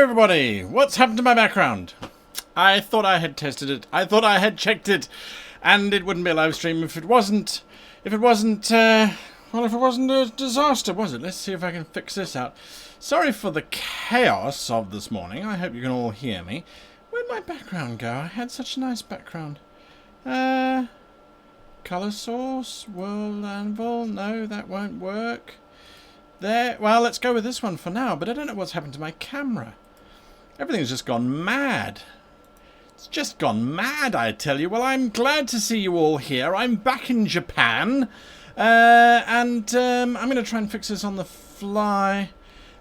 everybody! What's happened to my background? I thought I had tested it. I thought I had checked it, and it wouldn't be a live stream if it wasn't. If it wasn't a disaster, was it? Let's see if I can fix this out. Sorry for the chaos of this morning. I hope you can all hear me. Where'd my background go? I had such a nice background. Color source, world anvil. No, that won't work. There. Well, let's go with this one for now, but I don't know what's happened to my camera. Everything's just gone mad. It's just gone mad, I tell you. Well, I'm glad to see you all here. I'm back in Japan, and I'm going to try and fix this on the fly.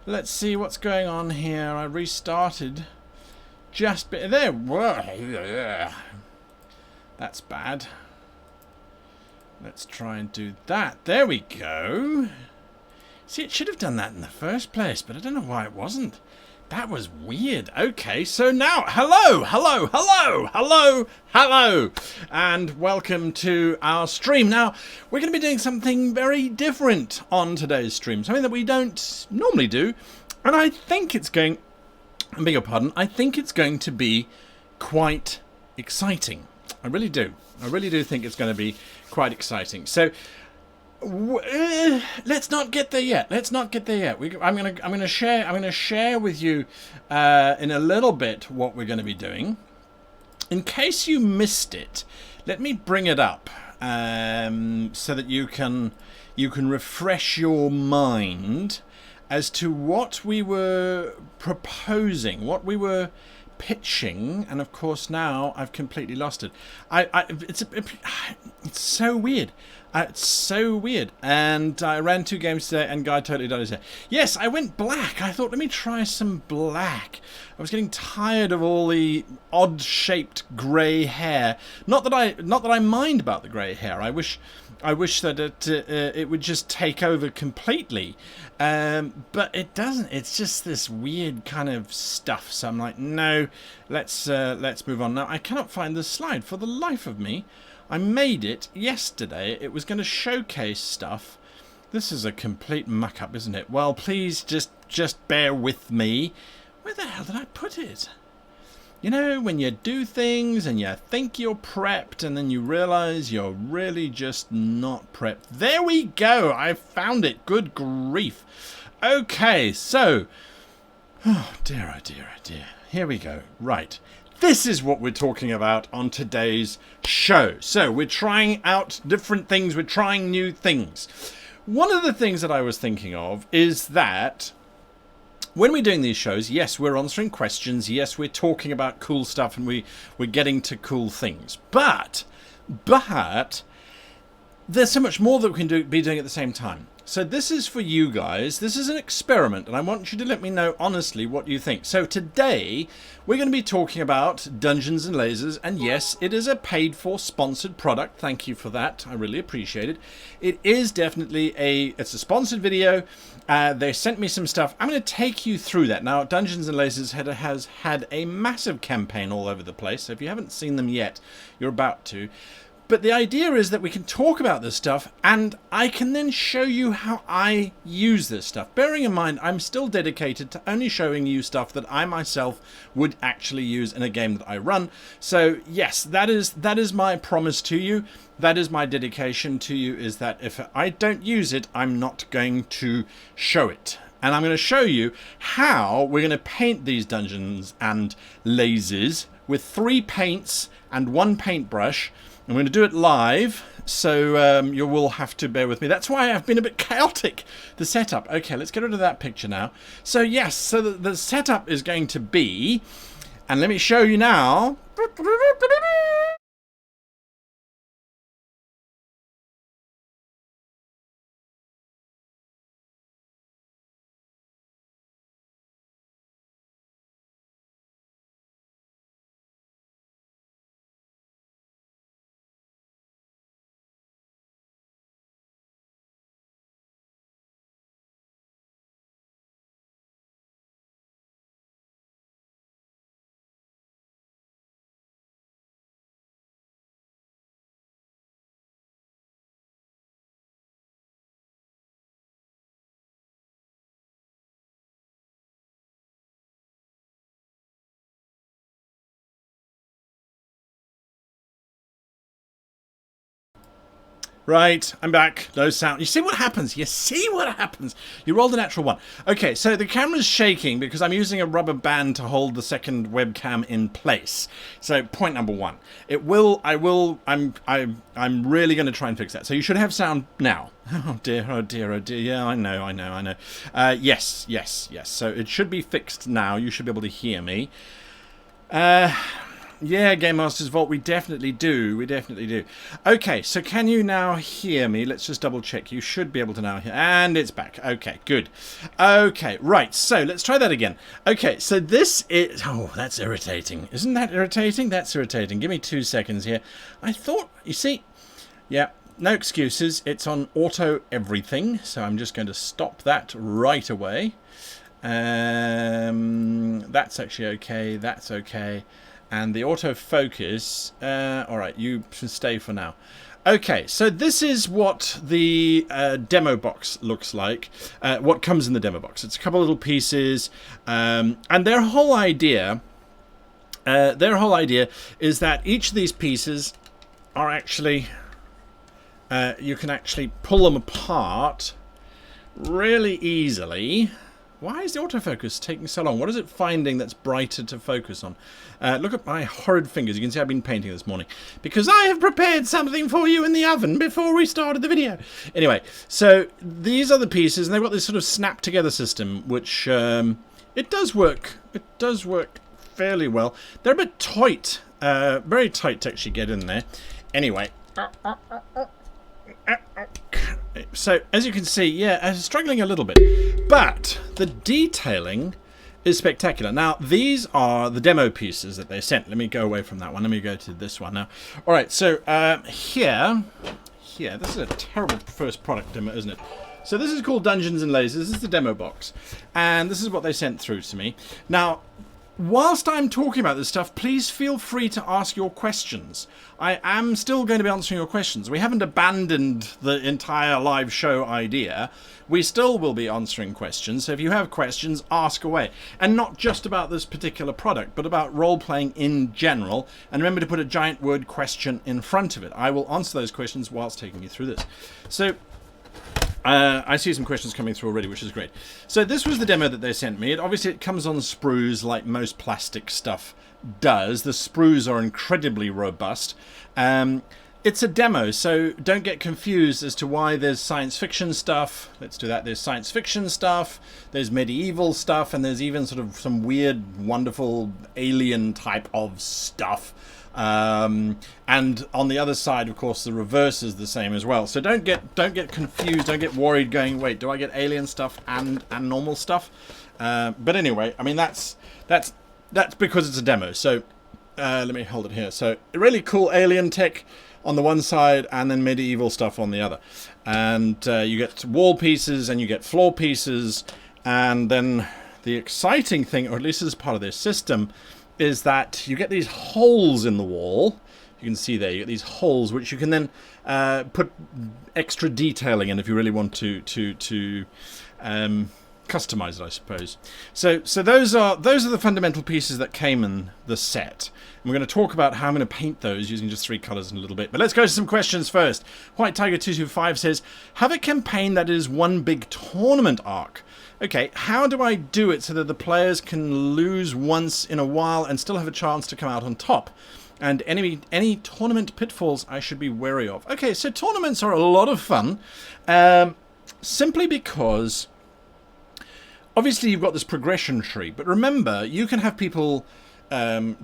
Let's see what's going on here. I restarted. Just there. Whoa. That's bad. Let's try and do that. There we go. See, it should have done that in the first place, but I don't know why it wasn't. That was weird. Okay, so now, hello, and welcome to our stream. Now, we're going to be doing something very different on today's stream, something that we don't normally do, and I think it's going, I beg your pardon, I think it's going to be quite exciting. I really do. I really do think it's going to be quite exciting. So, let's not get there yet. I'm gonna share with you in a little bit what we're going to be doing. In case you missed it, let me bring it up so that you can refresh your mind as to what we were proposing, what we were pitching, and of course now I've completely lost it. It's so weird. It's so weird. And I ran 2 games today and Guy totally died his hair. Yes, I went black. I thought, let me try some black. I was getting tired of all the odd-shaped grey hair. Not that I mind about the grey hair. I wish that it would just take over completely. But it doesn't. It's just this weird kind of stuff. So I'm like, no, let's move on. Now, I cannot find the slide for the life of me. I made it yesterday. It was going to showcase stuff. This is a complete muck-up, isn't it? Well, please just bear with me. Where the hell did I put it? You know, when you do things and you think you're prepped and then you realise you're really just not prepped. There we go. I found it. Good grief. Okay, so... oh, dear, oh, dear, oh, dear. Here we go. Right. This is what we're talking about on today's show. So we're trying out different things. We're trying new things. One of the things that I was thinking of is that when we're doing these shows, yes, we're answering questions. Yes, we're talking about cool stuff and we're getting to cool things. But there's so much more that we can be doing at the same time. So this is for you guys. This is an experiment, and I want you to let me know honestly what you think. So today, we're going to be talking about Dungeons and Lasers, and yes, it is a paid-for, sponsored product. Thank you for that. I really appreciate it. It is definitely it's a sponsored video. They sent me some stuff. I'm going to take you through that. Now, Dungeons and Lasers has had a massive campaign all over the place, so if you haven't seen them yet, you're about to. But the idea is that we can talk about this stuff and I can then show you how I use this stuff. Bearing in mind, I'm still dedicated to only showing you stuff that I myself would actually use in a game that I run. So yes, that is my promise to you. That is my dedication to you, is that if I don't use it, I'm not going to show it. And I'm going to show you how we're going to paint these Dungeons and Lasers with 3 paints and 1 paintbrush. I'm going to do it live, so you will have to bear with me. That's why I've been a bit chaotic, the setup. Okay, let's get rid of that picture now. So yes, so the setup is going to be, and let me show you now. Right, I'm back. No sound. You see what happens? You see what happens? You rolled a natural one. Okay, so the camera's shaking because I'm using a rubber band to hold the second webcam in place. So point number one. I'm really going to try and fix that. So you should have sound now. Oh dear, oh dear, oh dear. Yeah, I know. Yes. So it should be fixed now. You should be able to hear me. Yeah, Game Master's Vault, we definitely do. Okay, so can you now hear me? Let's just double check. You should be able to now hear. And it's back. Okay, good. Okay, right, so let's try that again. Okay, so this is... Oh, that's irritating. Isn't that irritating? That's irritating. Give me 2 seconds here. I thought... You see? Yeah, no excuses. It's on auto everything, so I'm just going to stop that right away. That's actually okay. That's okay. And the autofocus, all right, you should stay for now. Okay, so this is what the demo box looks like, what comes in the demo box. It's a couple of little pieces, and their whole idea is that each of these pieces are actually, you can actually pull them apart really easily. Why is the autofocus taking so long? What is it finding that's brighter to focus on? Look at my horrid fingers. You can see I've been painting this morning. Because I have prepared something for you in the oven before we started the video. Anyway, so these are the pieces, and they've got this sort of snap-together system, which it does work. It does work fairly well. They're a bit tight. Very tight to actually get in there. Anyway. So, as you can see, yeah, I'm struggling a little bit. But the detailing is spectacular. Now, these are the demo pieces that they sent. Let me go away from that one. Let me go to this one now. All right, so here, this is a terrible first product demo, isn't it? So this is called Dungeons and Lasers. This is the demo box. And this is what they sent through to me. Now, whilst I'm talking about this stuff, please feel free to ask your questions. I am still going to be answering your questions. We haven't abandoned the entire live show idea. We still will be answering questions. So if you have questions, ask away. And not just about this particular product, but about role-playing in general. And remember to put a giant word question in front of it. I will answer those questions whilst taking you through this. So... I see some questions coming through already, which is great. So this was the demo that they sent me. Obviously, it comes on sprues like most plastic stuff does. The sprues are incredibly robust. It's a demo, so don't get confused as to why there's science fiction stuff. Let's do that. There's science fiction stuff, there's medieval stuff, and there's even sort of some weird, wonderful alien type of stuff. And on the other side, of course, the reverse is the same as well. So don't get confused, don't get worried going, wait, do I get alien stuff and normal stuff? But anyway, I mean, that's because it's a demo. So let me hold it here. So really cool alien tech on the one side and then medieval stuff on the other. And you get wall pieces and you get floor pieces. And then the exciting thing, or at least as part of their system, is that you get these holes in the wall. You can see there, you get these holes which you can then put extra detailing in if you really want to customize it, I suppose. So those are the fundamental pieces that came in the set. And we're going to talk about how I'm going to paint those using just 3 colors in a little bit. But let's go to some questions first. White Tiger 225 says, have a campaign that is one big tournament arc. Okay, how do I do it so that the players can lose once in a while and still have a chance to come out on top? And any tournament pitfalls I should be wary of? Okay, so tournaments are a lot of fun, simply because obviously you've got this progression tree. But remember, you can have people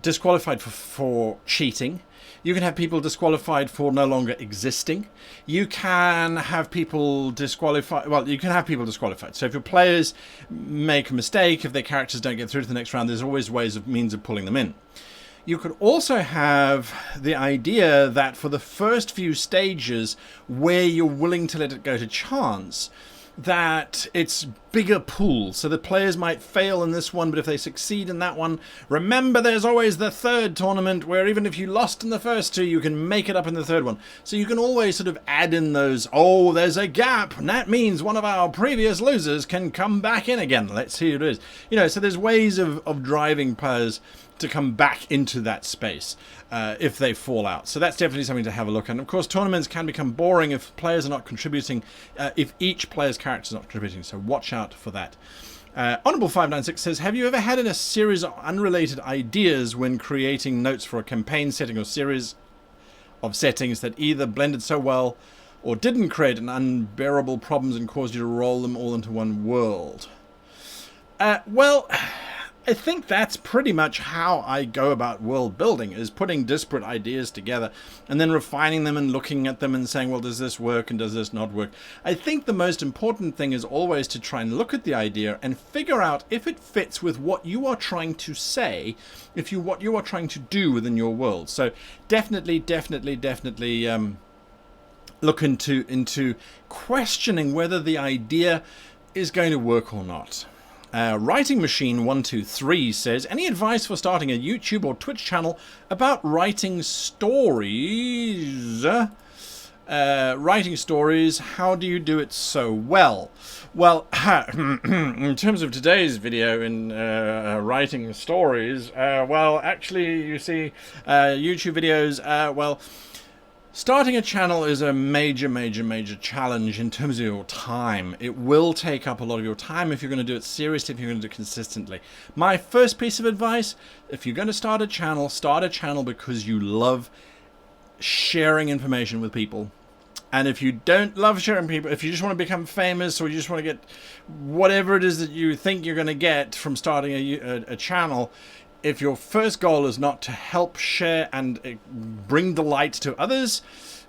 disqualified for cheating. You can have people disqualified for no longer existing. You can have people disqualified. Well, you can have people disqualified. So if your players make a mistake, if their characters don't get through to the next round, there's always means of pulling them in. You could also have the idea that for the first few stages where you're willing to let it go to chance, that it's bigger pool. So the players might fail in this one, but if they succeed in that one, remember there's always the third tournament where even if you lost in the first two, you can make it up in the third one. So you can always sort of add in those, oh, there's a gap, and that means one of our previous losers can come back in again. Let's see who it is. You know, so there's ways of driving players to come back into that space if they fall out. So that's definitely something to have a look at. And of course, tournaments can become boring if players are not contributing, if each player's character is not contributing. So watch out for that. Honorable 596 says, have you ever had in a series of unrelated ideas when creating notes for a campaign setting or series of settings that either blended so well or didn't create an unbearable problems and caused you to roll them all into one world? Well, I think that's pretty much how I go about world building, is putting disparate ideas together and then refining them and looking at them and saying, well, does this work and does this not work? I think the most important thing is always to try and look at the idea and figure out if it fits with what you are trying to say, what you are trying to do within your world. So definitely look into questioning whether the idea is going to work or not. Writing Machine 123 says, any advice for starting a YouTube or Twitch channel about writing stories? Writing stories, how do you do it so well? Well, in terms of today's video in writing stories, well, actually, you see, YouTube videos, well, starting a channel is a major challenge in terms of your time. It will take up a lot of your time if you're going to do it seriously, if you're going to do it consistently. My first piece of advice, if you're going to start a channel because you love sharing information with people. And if you don't love sharing people, if you just want to become famous or you just want to get whatever it is that you think you're going to get from starting a channel, if your first goal is not to help share and bring delight to others,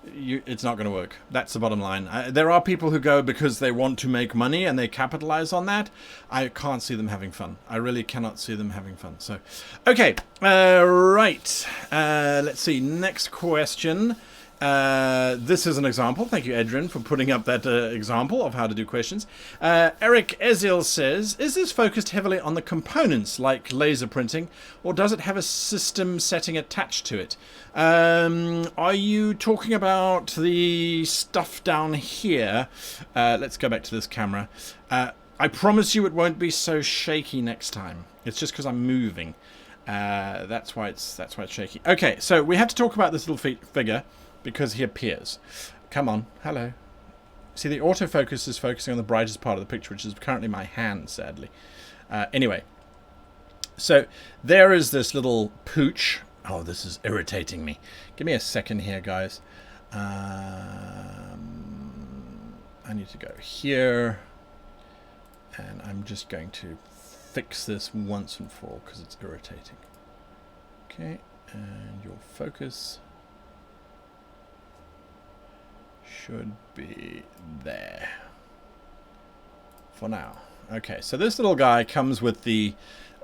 it's not going to work. That's the bottom line. There are people who go because they want to make money and they capitalize on that. I can't see them having fun. I really cannot see them having fun. So, okay. Right. Let's see. Next question. This is an example. Thank you, Adrian, for putting up that example of how to do questions. Eric Ezil says, is this focused heavily on the components like laser printing, or does it have a system setting attached to it? Are you talking about the stuff down here? Let's go back to this camera. I promise you it won't be so shaky next time. It's just because I'm moving. That's why it's shaky. Okay, so we have to talk about this little figure, because he appears. Come on, hello. See, the autofocus is focusing on the brightest part of the picture, which is currently my hand, sadly. Anyway, so there is this little pooch. Oh, this is irritating me. Give me a second here, guys. I need to go here. And I'm just going to fix this once and for all, because it's irritating. Okay, and your focus should be there for now. Okay, so this little guy comes with the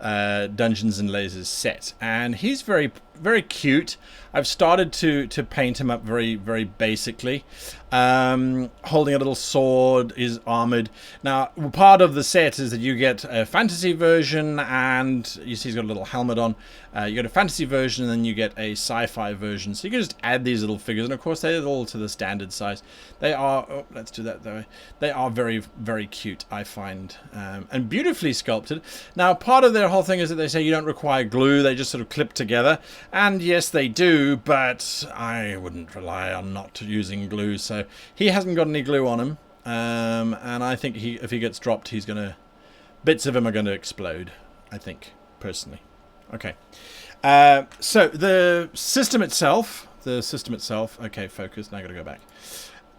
Dungeons and Lasers set, and he's very cute. I've started to paint him up very basically. Holding a little sword, is armored. Now, part of the set is that you get a fantasy version, and you see he's got a little helmet on. You get a fantasy version, and then you get a sci-fi version. So you can just add these little figures, and of course they're all to the standard size. They are, oh, let's do that though. They are very cute, I find, and beautifully sculpted. Now, part of their whole thing is that they say you don't require glue, they just sort of clip together. And yes, they do, but I wouldn't rely on not using glue. So he hasn't got any glue on him, and I think if he gets dropped, bits of him are going to explode, I think, personally. Okay, so the system itself, okay, focus, now I got to go back.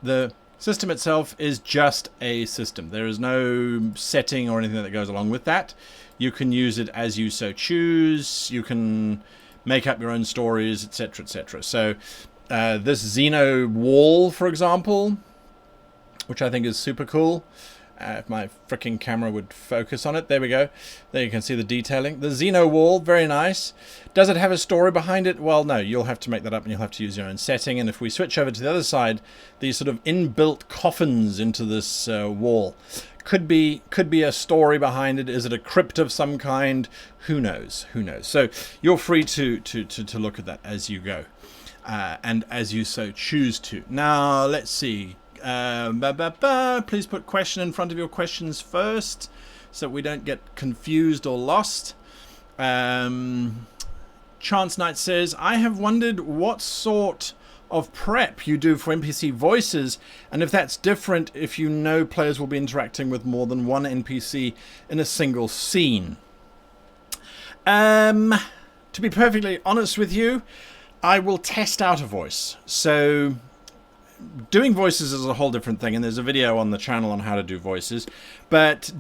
The system itself is just a system. There is no setting or anything that goes along with that. You can use it as you so choose. You can make up your own stories, etc., etc. So this Xeno wall, for example, which I think is super cool. If my freaking camera would focus on it. There we go. There you can see the detailing. The Xeno wall, very nice. Does it have a story behind it? Well, no. You'll have to make that up and you'll have to use your own setting. And if we switch over to the other side, these sort of inbuilt coffins into this wall. Could be a story behind it. Is it a crypt of some kind? Who knows? Who knows? So you're free to look at that as you go, and as you so choose to. Now let's see. Please put question in front of your questions first, so we don't get confused or lost. Chance Knight says, I have wondered what sort of prep you do for NPC voices, and if that's different if you know players will be interacting with more than one NPC in a single scene. To be perfectly honest with you, I will test out a voice. So doing voices is a whole different thing, and there's a video on the channel on how to do voices. But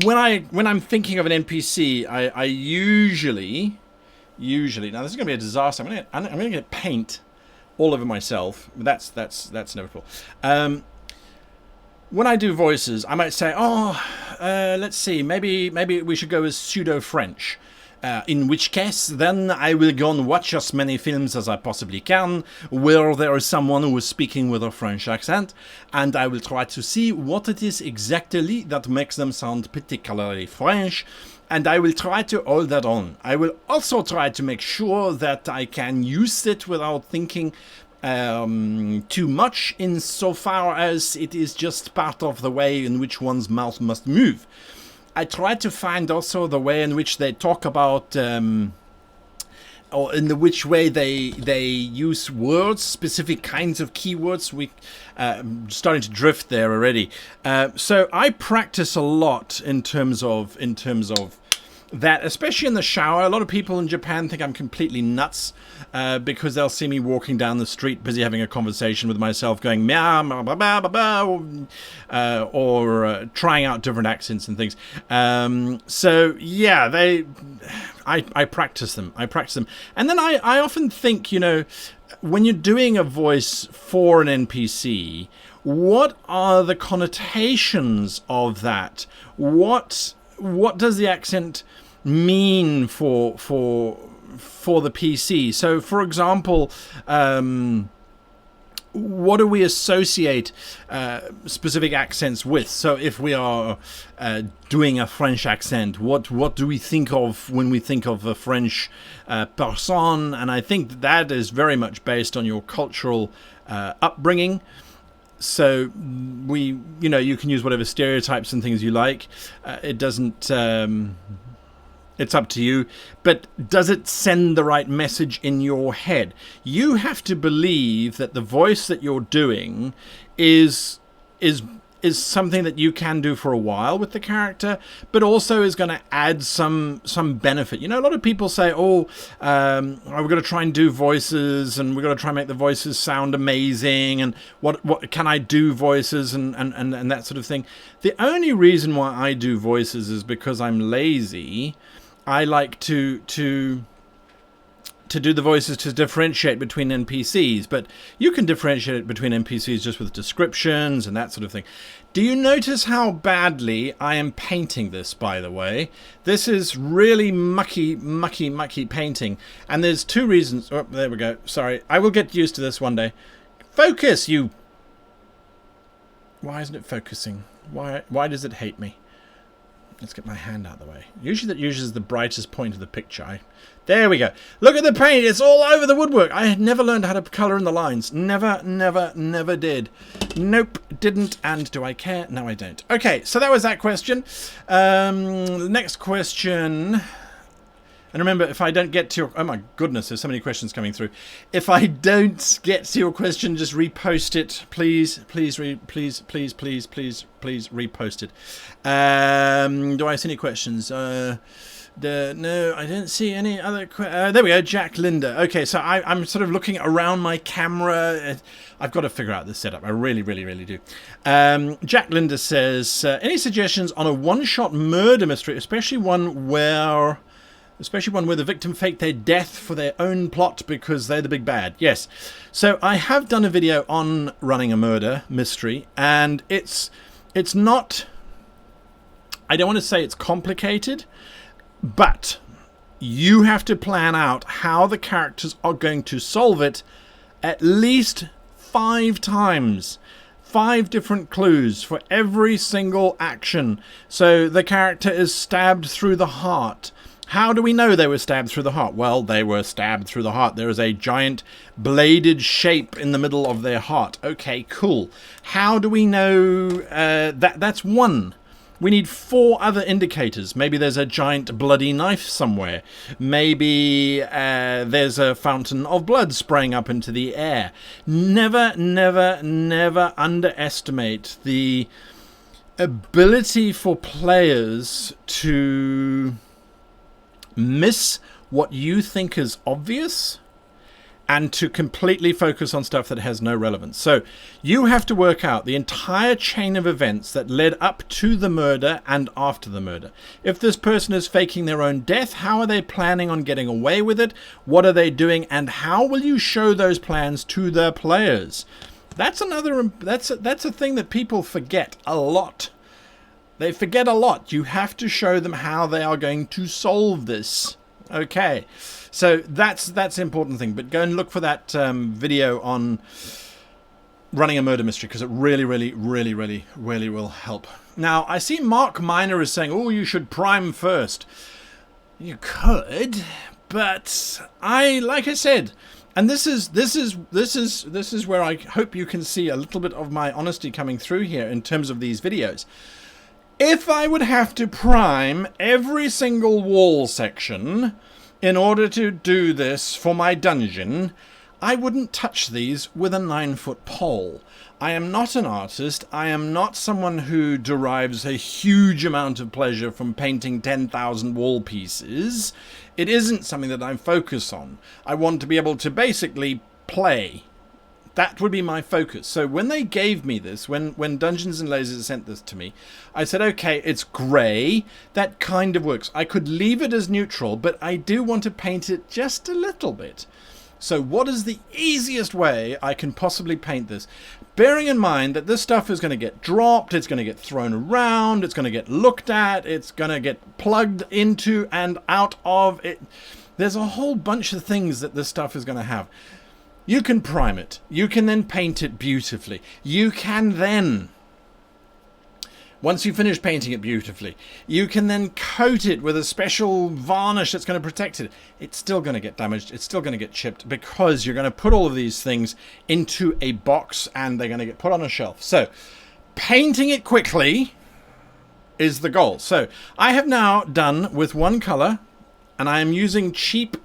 when I'm thinking of an NPC, I usually now this is going to be a disaster. I'm going to get paint all over myself. That's inevitable. When I do voices, I might say, let's see, maybe we should go with pseudo French. In which case, then I will go and watch as many films as I possibly can where there is someone who is speaking with a French accent, and I will try to see what it is exactly that makes them sound particularly French, and I will try to hold that on. I will also try to make sure that I can use it without thinking too much, insofar as it is just part of the way in which one's mouth must move. I try to find also the way in which they talk about, or in which way they use words, specific kinds of keywords. We starting to drift there already. So I practice a lot in terms of that, especially in the shower. A lot of people in Japan think I'm completely nuts because they'll see me walking down the street, busy having a conversation with myself, going meow, blah, blah, blah, blah, blah, or trying out different accents and things. So yeah, I practice them. And then I often think, when you're doing a voice for an NPC, what are the connotations of that? What does the accent mean for the PC? So, for example, what do we associate specific accents with? So, if we are doing a French accent, what do we think of when we think of a French person? And I think that is very much based on your cultural upbringing. So you can use whatever stereotypes and things you like. It doesn't. It's up to you. But does it send the right message in your head? You have to believe that the voice that you're doing is something that you can do for a while with the character, but also is going to add some benefit. A lot of people say, we're going to try and do voices, and we're going to try and make the voices sound amazing, and what can I do voices and that sort of thing. The only reason why I do voices is because I'm lazy. I like to do the voices to differentiate between NPCs, but you can differentiate it between NPCs just with descriptions and that sort of thing. Do you notice how badly I am painting this, by the way? This is really mucky painting, and there's two reasons. Oh, there we go. Sorry. I will get used to this one day. Focus, you... Why isn't it focusing? Why does it hate me? Let's get my hand out of the way. Usually that uses the brightest point of the picture. There we go. Look at the paint. It's all over the woodwork. I had never learned how to colour in the lines. Never did. Nope, didn't. And do I care? No, I don't. Okay, so that was that question. Next question. And remember, if I don't get to your... Oh my goodness, there's so many questions coming through. If I don't get to your question, just repost it. Please repost it. Do I see any questions? No, I don't see any other... there we go, Jack Linder. Okay, so I'm sort of looking around my camera. I've got to figure out the setup. I really do. Jack Linder says, any suggestions on a one-shot murder mystery, especially one where the victim faked their death for their own plot because they're the big bad? Yes. So I have done a video on running a murder mystery, and it's not... I don't want to say it's complicated, but you have to plan out how the characters are going to solve it at least 5 times. 5 different clues for every single action. So the character is stabbed through the heart. How do we know they were stabbed through the heart? Well, they were stabbed through the heart. There is a giant bladed shape in the middle of their heart. Okay, cool. How do we know that's 1? We need 4 other indicators. Maybe there's a giant bloody knife somewhere. Maybe there's a fountain of blood spraying up into the air. Never, never, never underestimate the ability for players to miss what you think is obvious and to completely focus on stuff that has no relevance. So you have to work out the entire chain of events that led up to the murder and after the murder. If this person is faking their own death, how are they planning on getting away with it? What are they doing? And how will you show those plans to the players? That's a thing that people forget a lot. They forget a lot. You have to show them how they are going to solve this. Okay, so that's an important thing. But go and look for that video on running a murder mystery, because it really, really, really, really, really will help. Now, I see Mark Miner is saying, "Oh, you should prime first." You could, but like I said, and this is where I hope you can see a little bit of my honesty coming through here in terms of these videos. If I would have to prime every single wall section in order to do this for my dungeon, I wouldn't touch these with a 9-foot pole. I am not an artist. I am not someone who derives a huge amount of pleasure from painting 10,000 wall pieces. It isn't something that I focus on. I want to be able to basically play. That would be my focus. So when they gave me this, when Dungeons and Lasers sent this to me, I said, okay, it's grey. That kind of works. I could leave it as neutral, but I do want to paint it just a little bit. So what is the easiest way I can possibly paint this? Bearing in mind that this stuff is going to get dropped, it's going to get thrown around, it's going to get looked at, it's going to get plugged into and out of it. There's a whole bunch of things that this stuff is going to have. You can prime it. You can then paint it beautifully. You can then, once you finish painting it beautifully, you can then coat it with a special varnish that's going to protect it. It's still going to get damaged. It's still going to get chipped, because you're going to put all of these things into a box and they're going to get put on a shelf. So painting it quickly is the goal. So I have now done with one color, and I am using cheap,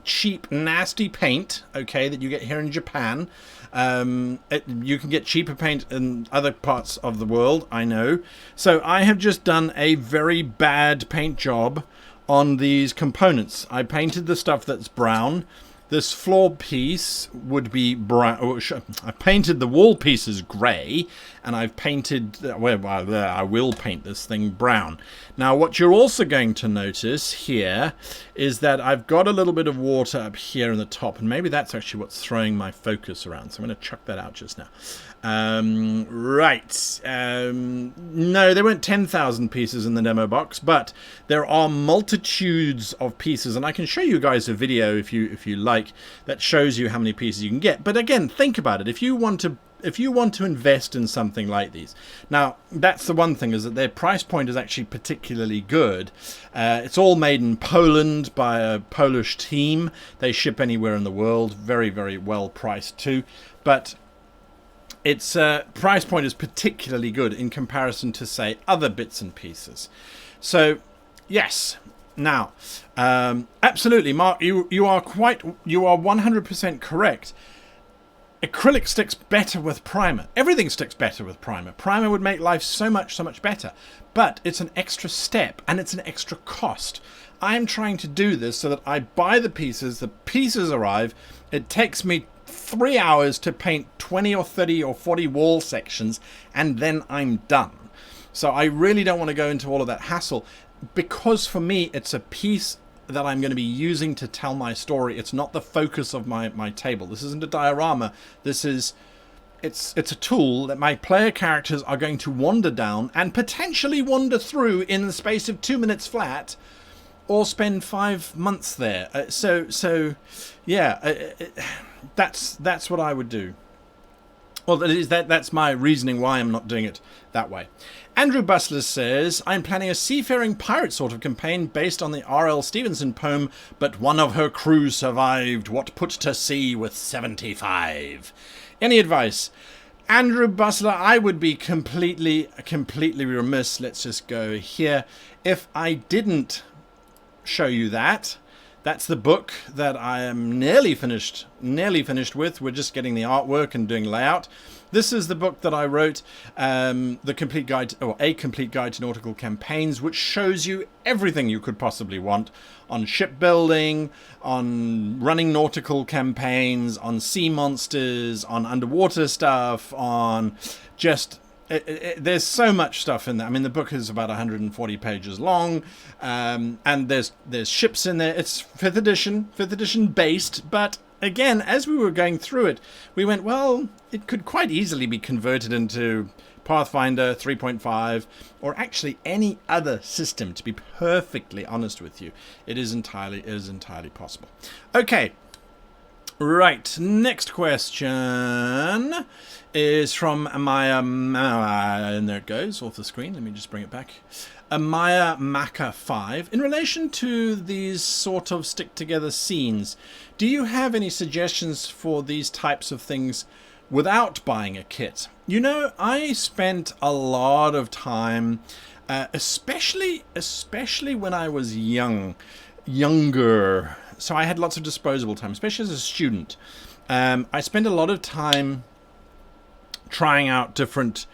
nasty paint, okay, that you get here in Japan. You can get cheaper paint in other parts of the world, I know. So I have just done a very bad paint job on these components. I painted the stuff that's brown. This floor piece would be brown. I painted the wall pieces grey, and I've painted, I will paint this thing brown. Now, what you're also going to notice here is that I've got a little bit of water up here in the top, and maybe that's actually what's throwing my focus around. So I'm going to chuck that out just now. Right. No, there weren't 10,000 pieces in the demo box, but there are multitudes of pieces, and I can show you guys a video if you like that shows you how many pieces you can get. But again, think about it. If you want to invest in something like these, now that's the one thing, is that their price point is actually particularly good. It's all made in Poland by a Polish team. They ship anywhere in the world. Very, very well priced too. But its price point is particularly good in comparison to, say, other bits and pieces. So, yes. Now, absolutely, Mark, you are 100% correct. Acrylic sticks better with primer. Everything sticks better with primer. Primer would make life so much better. But it's an extra step, and it's an extra cost. I am trying to do this so that I buy the pieces arrive, it takes me 3 hours to paint 20 or 30 or 40 wall sections, and then I'm done. So I really don't want to go into all of that hassle, because for me it's a piece that I'm going to be using to tell my story. It's not the focus of my table. This isn't a diorama. It's a tool that my player characters are going to wander down and potentially wander through in the space of 2 minutes flat, or spend 5 months there. So yeah, that's what I would do. Well, that's my reasoning why I'm not doing it that way. Andrew Bustler says, I'm planning a seafaring pirate sort of campaign based on the R.L. Stevenson poem, but one of her crew survived what put to sea with 75. Any advice? Andrew Bustler, I would be completely remiss, let's just go here, if I didn't show you that. That's the book that I am nearly finished with. We're just getting the artwork and doing layout. This is the book that I wrote, the complete guide, or a complete guide to nautical campaigns, which shows you everything you could possibly want on shipbuilding, on running nautical campaigns, on sea monsters, on underwater stuff, on just... there's so much stuff in there. I mean, the book is about 140 pages long, and there's ships in there. It's 5th edition based, but again, as we were going through it, we went, well, it could quite easily be converted into Pathfinder 3.5, or actually any other system, to be perfectly honest with you. It is entirely possible. Okay. Right, next question is from Amaya, and there it goes, off the screen. Let me just bring it back. Amaya Maka 5. In relation to these sort of stick-together scenes, do you have any suggestions for these types of things without buying a kit? You know, I spent a lot of time, especially when I was younger. So I had lots of disposable time, especially as a student. I spent a lot of time trying out different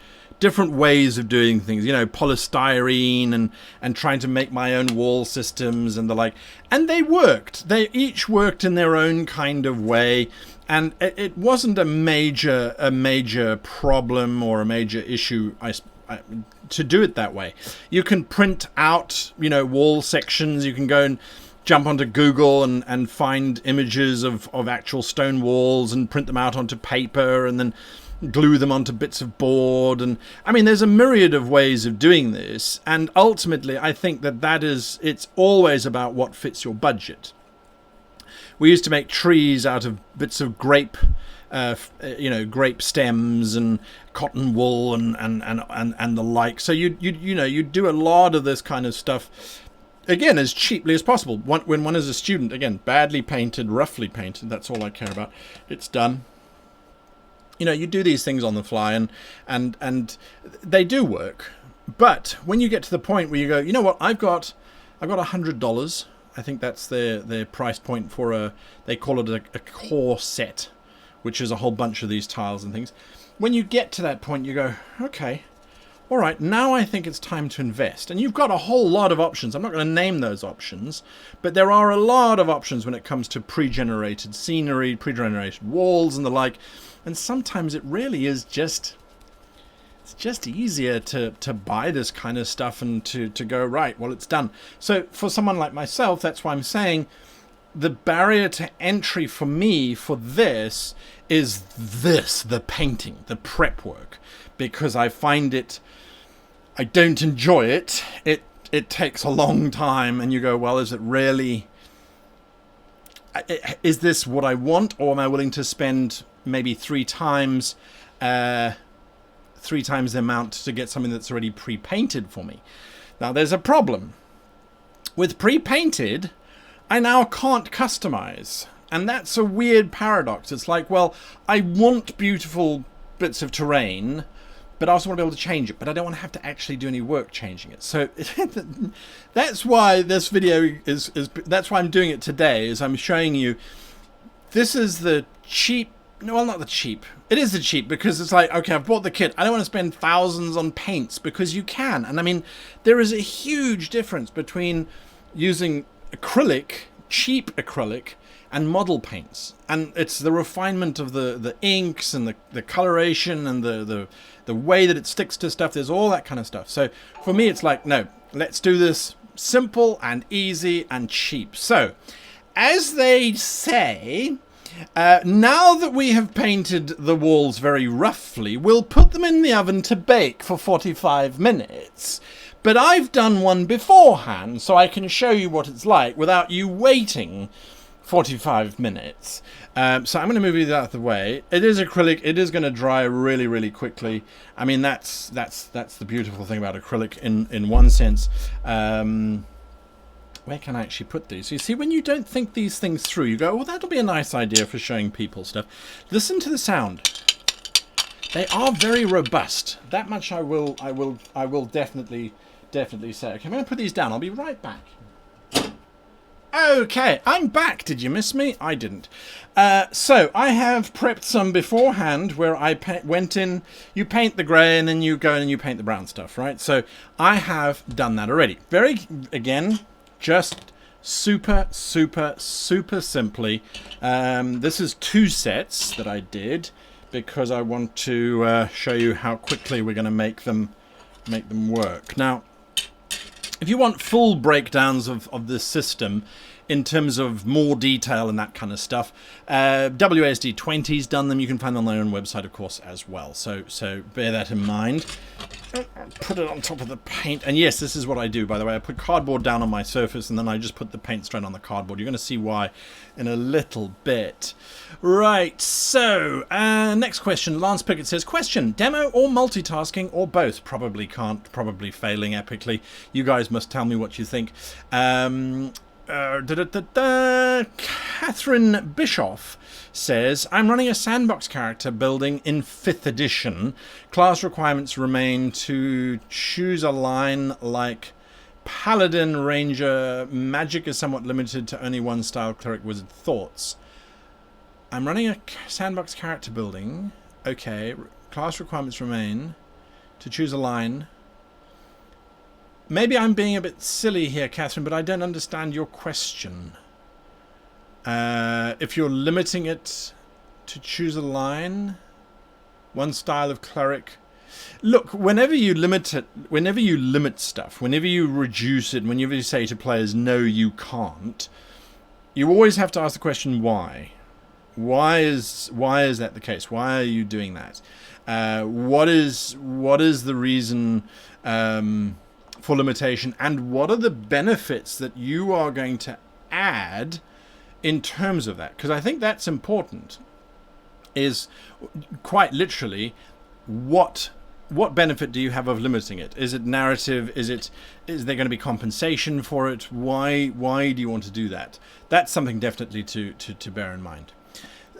ways of doing things, you know, polystyrene and trying to make my own wall systems and the like. And they worked. They each worked in their own kind of way. And it wasn't a major problem or a major issue to do it that way. You can print out, you know, wall sections. You can go and jump onto Google and find images of actual stone walls and print them out onto paper and then glue them onto bits of board. And I mean, there's a myriad of ways of doing this. And ultimately, I think it's always about what fits your budget. We used to make trees out of bits of grape, grape stems and cotton wool and the like. So you do a lot of this kind of stuff, again, as cheaply as possible. When one is a student, again, badly painted, roughly painted, that's all I care about. It's done. You know, you do these things on the fly, and they do work. But when you get to the point where you go, you know what, I've got $100. I think that's their price point for they call it a core set, which is a whole bunch of these tiles and things. When you get to that point, you go, okay, all right, now I think it's time to invest. And you've got a whole lot of options. I'm not going to name those options, but there are a lot of options when it comes to pre-generated scenery, pre-generated walls and the like. And sometimes it really is just easier to buy this kind of stuff and to go, right, well, it's done. So for someone like myself, that's why I'm saying the barrier to entry for me for this is the painting, the prep work, because I find I don't enjoy it. It takes a long time, and you go, well, is it really, is this what I want, or am I willing to spend maybe three times the amount to get something that's already pre-painted for me? Now, there's a problem. With pre-painted, I now can't customize. And that's a weird paradox. It's like, well, I want beautiful bits of terrain, but I also want to be able to change it. But I don't want to have to actually do any work changing it. So that's why this video that's why I'm doing it today, is I'm showing you, this is the cheap, no, well, not the cheap. It is the cheap, because it's like, okay, I've bought the kit. I don't want to spend thousands on paints, because you can. And I mean, there is a huge difference between using acrylic, cheap acrylic, and model paints. And it's the refinement of the inks and the coloration and the way that it sticks to stuff. There's all that kind of stuff. So for me, it's like, no, let's do this simple and easy and cheap. So, as they say, now that we have painted the walls very roughly, we'll put them in the oven to bake for 45 minutes. But I've done one beforehand, so I can show you what it's like without you waiting 45 minutes. So I'm going to move it out of the way. It is acrylic. It is going to dry really, really quickly. I mean, that's the beautiful thing about acrylic in one sense. Where can I actually put these? You see, when you don't think these things through, you go, "Oh, that'll be a nice idea for showing people stuff." Listen to the sound. They are very robust. That much I will definitely say. Okay, I'm going to put these down. I'll be right back. Okay, I'm back. Did you miss me? I didn't. So I have prepped some beforehand where I went in, you paint the grey and then you go in and you paint the brown stuff, right? So I have done that already. Again, just super simply. This is 2 sets that I did because I want to show you how quickly we're going to make them work. Now, if you want full breakdowns of this system in terms of more detail and that kind of stuff, WSD20's done them. You can find them on their own website, of course, as well. So bear that in mind. Put it on top of the paint. And yes, this is what I do, by the way. I put cardboard down on my surface and then I just put the paint straight on the cardboard. You're going to see why in a little bit. Right, so next question. Lance Pickett says, question, demo or multitasking or both? Probably failing epically. You guys must tell me what you think. Catherine Bischoff says, I'm running a sandbox character building in 5th edition. Class requirements remain to choose a line like Paladin, Ranger. Magic is somewhat limited to only one style, Cleric, Wizard. Thoughts? I'm running a sandbox character building. Okay. Class requirements remain to choose a line. Maybe I'm being a bit silly here, Catherine, but I don't understand your question. If you're limiting it to choose a line, one style of cleric. Look, whenever you limit stuff, whenever you reduce it, whenever you say to players, no, you can't, you always have to ask the question, why? Why is that the case? Why are you doing that? What is the reason for limitation, and what are the benefits that you are going to add in terms of that? Because I think that's important, is quite literally what benefit do you have of limiting it? Is it narrative? Is there going to be compensation for it? Why do you want to do that? That's something definitely to bear in mind.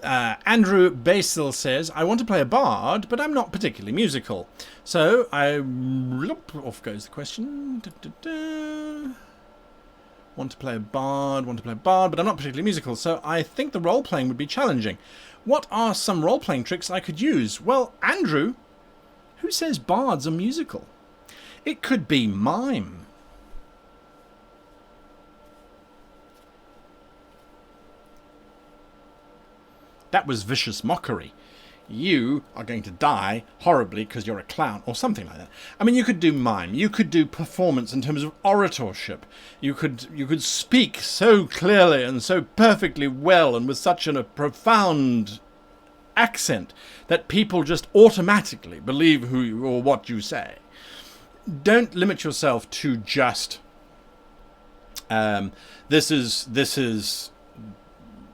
Andrew Basil says, I want to play a bard, but I'm not particularly musical. So off goes the question. Want to play a bard, but I'm not particularly musical. So I think the role-playing would be challenging. What are some role-playing tricks I could use? Well, Andrew, who says bards are musical? It could be mime. That was vicious mockery. You are going to die horribly because you're a clown, or something like that. I mean, you could do mime. You could do performance in terms of oratorship. You could speak so clearly and so perfectly well and with such a profound accent that people just automatically believe who you or what you say. Don't limit yourself to just this is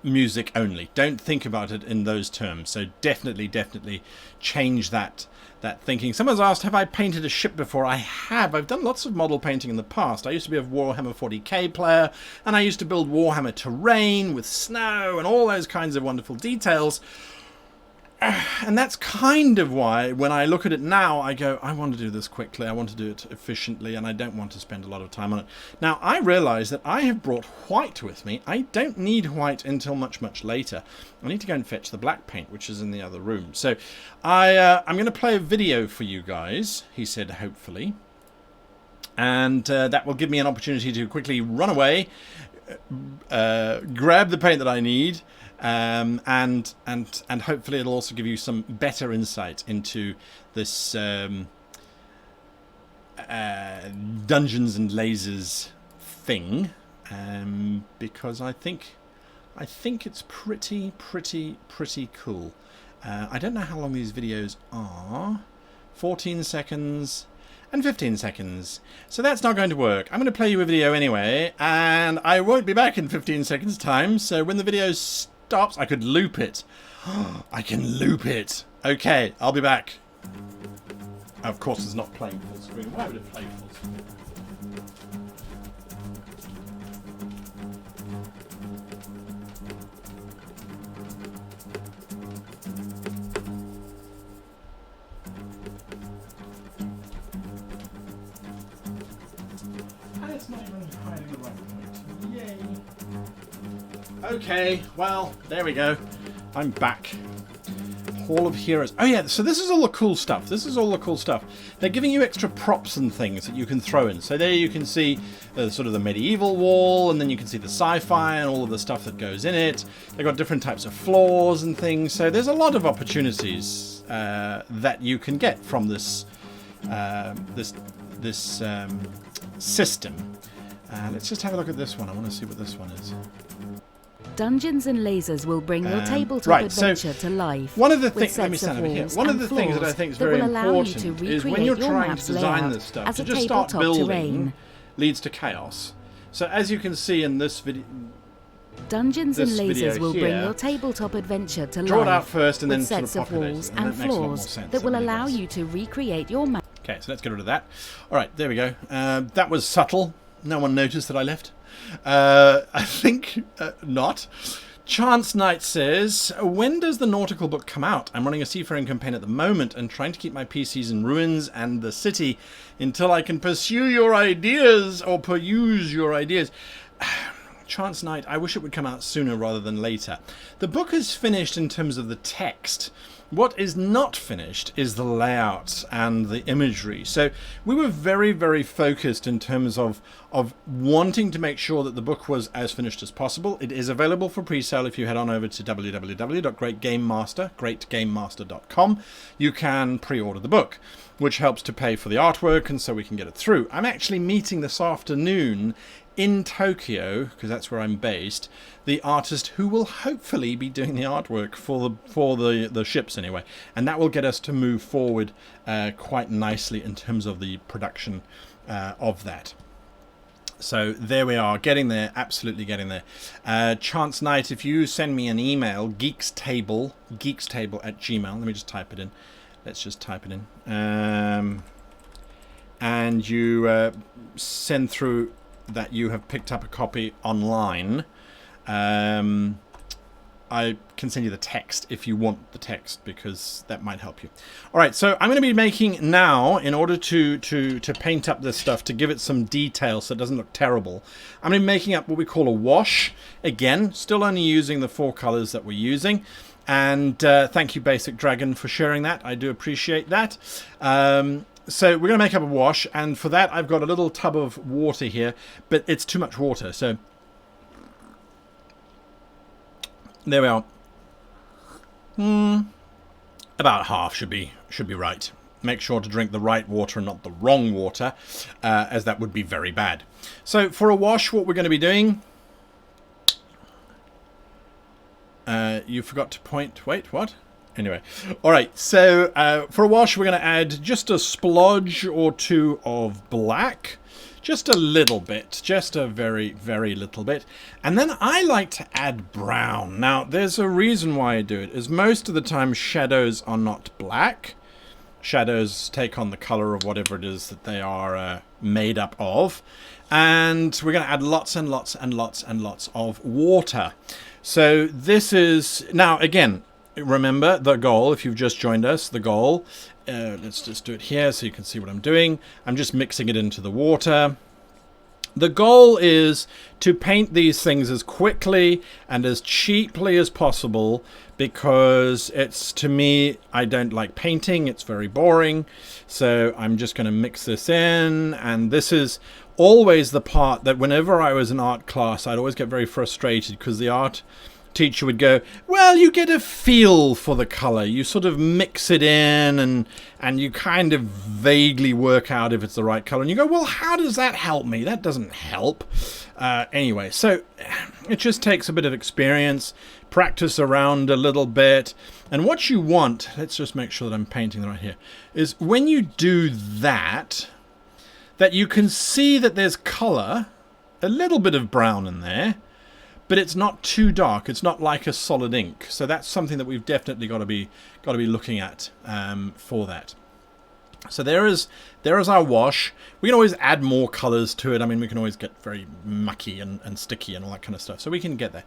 music only. Don't think about it in those terms. So definitely change that thinking. Someone's asked, have I painted a ship before? I have. I've done lots of model painting in the past. I used to be a Warhammer 40k player, and I used to build Warhammer terrain with snow and all those kinds of wonderful details. And that's kind of why, when I look at it now, I go, I want to do this quickly, I want to do it efficiently, and I don't want to spend a lot of time on it. Now, I realise that I have brought white with me. I don't need white until much later. I need to go and fetch the black paint, which is in the other room. So, I'm going to play a video for you guys, he said, hopefully. And that will give me an opportunity to quickly run away, grab the paint that I need, and hopefully it'll also give you some better insight into this Dungeons and Lasers thing, because I think it's pretty cool. I don't know how long these videos are. 14 seconds, and 15 seconds. So that's not going to work. I'm going to play you a video anyway, and I won't be back in 15 seconds time, so when the video stops, I could loop it. I can loop it. Okay, I'll be back. Of course, it's not playing full screen. Why would it play full screen? And it's not even hiding the right point. Yay. Okay, well, there we go. I'm back. Hall of Heroes. Oh yeah, so this is all the cool stuff. This is all the cool stuff. They're giving you extra props and things that you can throw in. So there you can see sort of the medieval wall, and then you can see the sci-fi and all of the stuff that goes in it. They've got different types of floors and things. So there's a lot of opportunities that you can get from this system. Let's just have a look at this one. I want to see what this one is. Dungeons and Lasers will bring your tabletop adventure to life. One of the things, let me stand over here. One of the things that I think is very important is when you're trying to design this stuff, to just start building leads to chaos. So as you can see in this video, Dungeons and Lasers will bring your tabletop adventure to life. Draw it out first and then sets sort of of walls and floors that will allow you to recreate your map. Okay, so let's get rid of that. All right, there we go. That was subtle. No one noticed that I left. I think not. Chance Knight says, when does the Nautical book come out? I'm running a seafaring campaign at the moment and trying to keep my PCs in ruins and the city until I can pursue your ideas or peruse your ideas. Chance Knight, I wish it would come out sooner rather than later. The book is finished in terms of the text. What is not finished is the layout and the imagery. So we were very, very focused in terms of wanting to make sure that the book was as finished as possible. It is available for pre-sale if you head on over to www.greatgamemaster.com. You can pre-order the book, which helps to pay for the artwork and so we can get it through. I'm actually meeting this afternoon in Tokyo, because that's where I'm based, the artist who will hopefully be doing the artwork for the ships anyway, and that will get us to move forward quite nicely in terms of the production of that. So there we are, getting there, absolutely getting there. Chance Knight, if you send me an email, geekstable@gmail, let me just type it in. Let's just type it in. And you send through that you have picked up a copy online. I can send you the text if you want the text, because that might help you. All right, so I'm going to be making now, in order to paint up this stuff, to give it some detail so it doesn't look terrible, I'm going to be making up what we call a wash. Again, still only using the 4 colors that we're using. And thank you, Basic Dragon, for sharing that. I do appreciate that. So we're going to make up a wash, and for that I've got a little tub of water here, but it's too much water, so there we are. About half should be right. Make sure to drink the right water and not the wrong water, as that would be very bad. So for a wash, what we're going to be doing... you forgot to point... Wait, what? Anyway, all right, so for a wash, we're going to add just a splodge or two of black. Just a little bit, just a very, very little bit. And then I like to add brown. Now, there's a reason why I do it, is most of the time shadows are not black. Shadows take on the color of whatever it is that they are made up of. And we're going to add lots and lots and lots and lots of water. So this is, now again, remember the goal, if you've just joined us, the goal, let's just do it here so you can see what I'm doing. I'm just mixing it into the water. The goal is to paint these things as quickly and as cheaply as possible, because it's, to me, I don't like painting, it's very boring. So I'm just going to mix this in, and this is always the part that whenever I was in art class, I'd always get very frustrated, because the art teacher would go, well, you get a feel for the color, you sort of mix it in, and you kind of vaguely work out if it's the right color, and you go, well, how does that help me? That doesn't help. Anyway, so it just takes a bit of experience, practice around a little bit, and what you want, let's just make sure that I'm painting right here, is when you do that, that you can see that there's colour, a little bit of brown in there, but it's not too dark. It's not like a solid ink. So that's something that we've definitely got to be looking at for that. So there is our wash. We can always add more colours to it. I mean, we can always get very mucky and sticky and all that kind of stuff. So we can get there.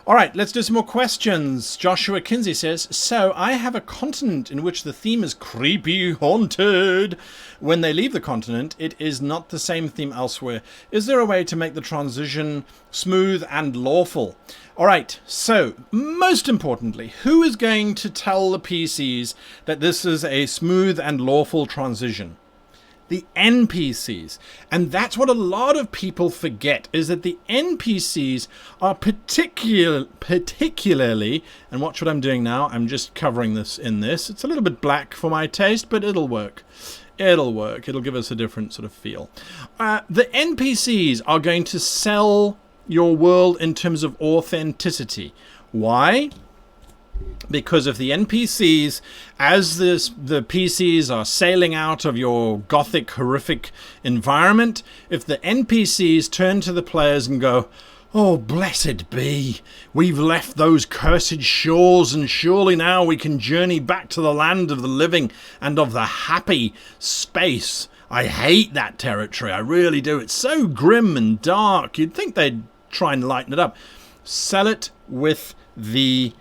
All right, let's do some more questions. Joshua Kinsey says, so I have a continent in which the theme is creepy haunted. When they leave the continent, it is not the same theme elsewhere. Is there a way to make the transition smooth and lawful? All right, so most importantly, who is going to tell the PCs that this is a smooth and lawful transition? The NPCs. And that's what a lot of people forget, is that the NPCs are particularly, and watch what I'm doing now, I'm just covering this in this. It's a little bit black for my taste, but it'll work. It'll work. It'll give us a different sort of feel. The NPCs are going to sell your world in terms of authenticity. Why? Because if the NPCs, as the PCs are sailing out of your gothic, horrific environment, if the NPCs turn to the players and go, oh, blessed be, we've left those cursed shores, and surely now we can journey back to the land of the living and of the happy space. I hate that territory, I really do. It's so grim and dark. You'd think they'd try and lighten it up. Sell it with the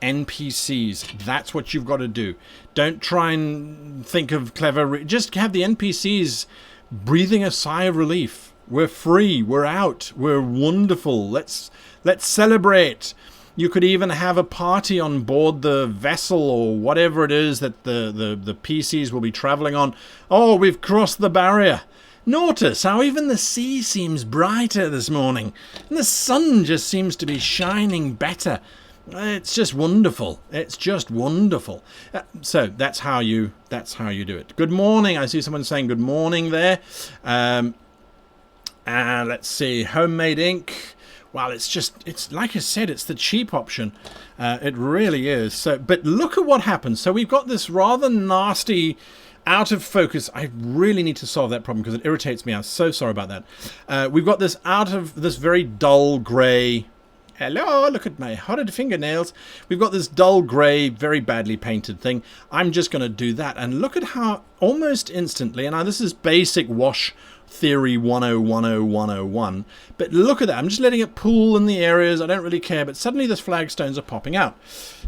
NPCs. That's what you've got to do. Don't try and think of clever... Just have the NPCs breathing a sigh of relief. We're free. We're out. We're wonderful. Let's celebrate. You could even have a party on board the vessel or whatever it is that the PCs will be traveling on. Oh, we've crossed the barrier. Notice how even the sea seems brighter this morning, and the sun just seems to be shining better. It's just wonderful. It's just wonderful. So that's how you do it. Good morning. I see someone saying good morning there. Let's see. Homemade ink. Well, it's like I said, it's the cheap option. It really is. So, but look at what happens. So we've got this rather nasty out of focus. I really need to solve that problem because it irritates me. I'm so sorry about that. We've got this out of this very dull grey. Hello, look at my horrid fingernails. We've got this dull grey, very badly painted thing. I'm just going to do that. And look at how almost instantly, and now this is basic wash theory 1010101, but look at that. I'm just letting it pool in the areas. I don't really care, but suddenly the flagstones are popping out.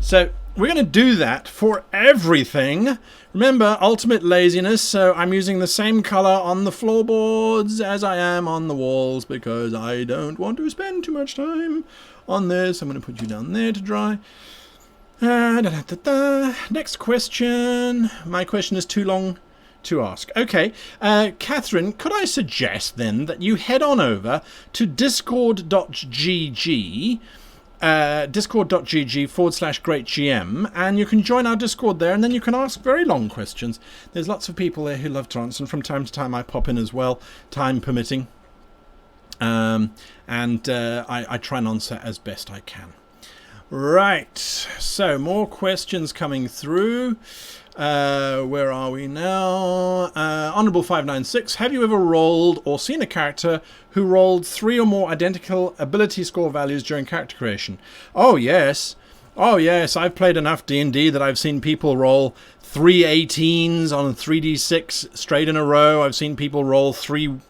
So we're going to do that for everything. Remember, ultimate laziness, so I'm using the same color on the floorboards as I am on the walls because I don't want to spend too much time on this. I'm going to put you down there to dry. Next question. My question is too long to ask. Okay, Catherine, could I suggest then that you head on over to discord.gg, discord.gg/greatgm, and you can join our Discord there, and then you can ask very long questions. There's lots of people there who love to answer, and from time to time I pop in as well, time permitting. I try and answer as best I can. Right, so more questions coming through. Where are we now? Honourable 596, have you ever rolled or seen a character who rolled 3 or more identical ability score values during character creation? Oh yes, I've played enough D&D that I've seen people roll 3 18s on 3d6 straight in a row. I've seen people roll 3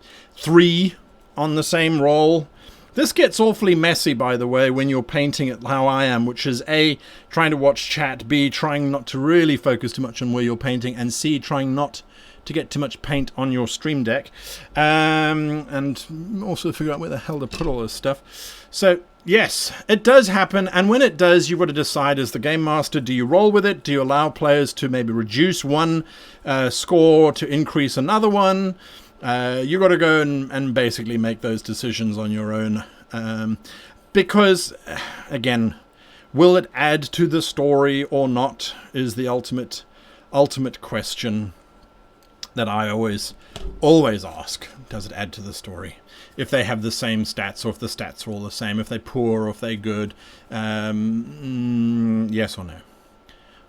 on the same roll. This gets awfully messy, by the way, when you're painting it how I am, which is A, trying to watch chat, B, trying not to really focus too much on where you're painting, and C, trying not to get too much paint on your stream deck, and also figure out where the hell to put all this stuff. So, yes, it does happen, and when it does, you've got to decide as the game master, do you roll with it? Do you allow players to maybe reduce one score to increase another one? You got to go and basically make those decisions on your own, because again, will it add to the story or not is the ultimate question that I always ask. Does it add to the story? If they have the same stats, or if the stats are all the same, if they're poor or if they're good, yes or no.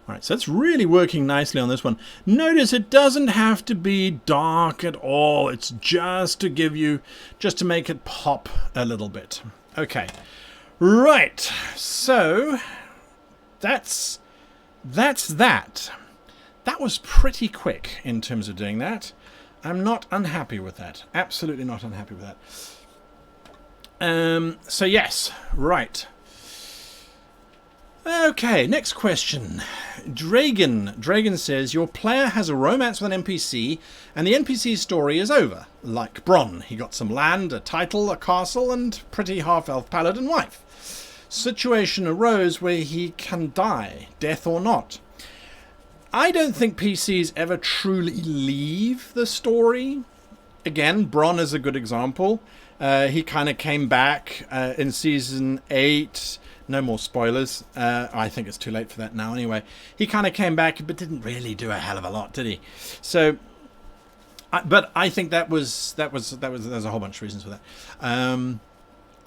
All right, so it's really working nicely on this one. Notice it doesn't have to be dark at all. It's just to give you, just to make it pop a little bit. Okay, right, so that's that. That was pretty quick in terms of doing that. I'm not unhappy with that. Absolutely not unhappy with that. So yes, right. Okay, next question. Dragon says, your player has a romance with an NPC, and the NPC's story is over. Like Bron, he got some land, a title, a castle, and pretty half-elf paladin wife. Situation arose where he can die, death or not. I don't think PCs ever truly leave the story. Again, Bron is a good example. He kind of came back in Season 8... No more spoilers. I think it's too late for that now anyway. He kind of came back but didn't really do a hell of a lot, did he? So, but I think there's a whole bunch of reasons for that.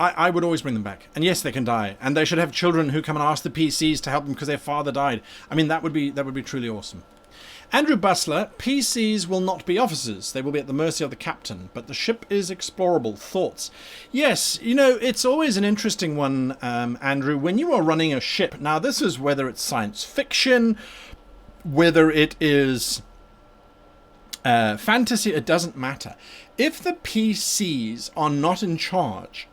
I would always bring them back. And yes, they can die. And they should have children who come and ask the PCs to help them because their father died. I mean, that would be truly awesome. Andrew Bustler, PCs will not be officers. They will be at the mercy of the captain, but the ship is explorable. Thoughts? Yes, you know, it's always an interesting one, Andrew, when you are running a ship. Now, this is whether it's science fiction, whether it is fantasy, it doesn't matter. If the PCs are not in charge,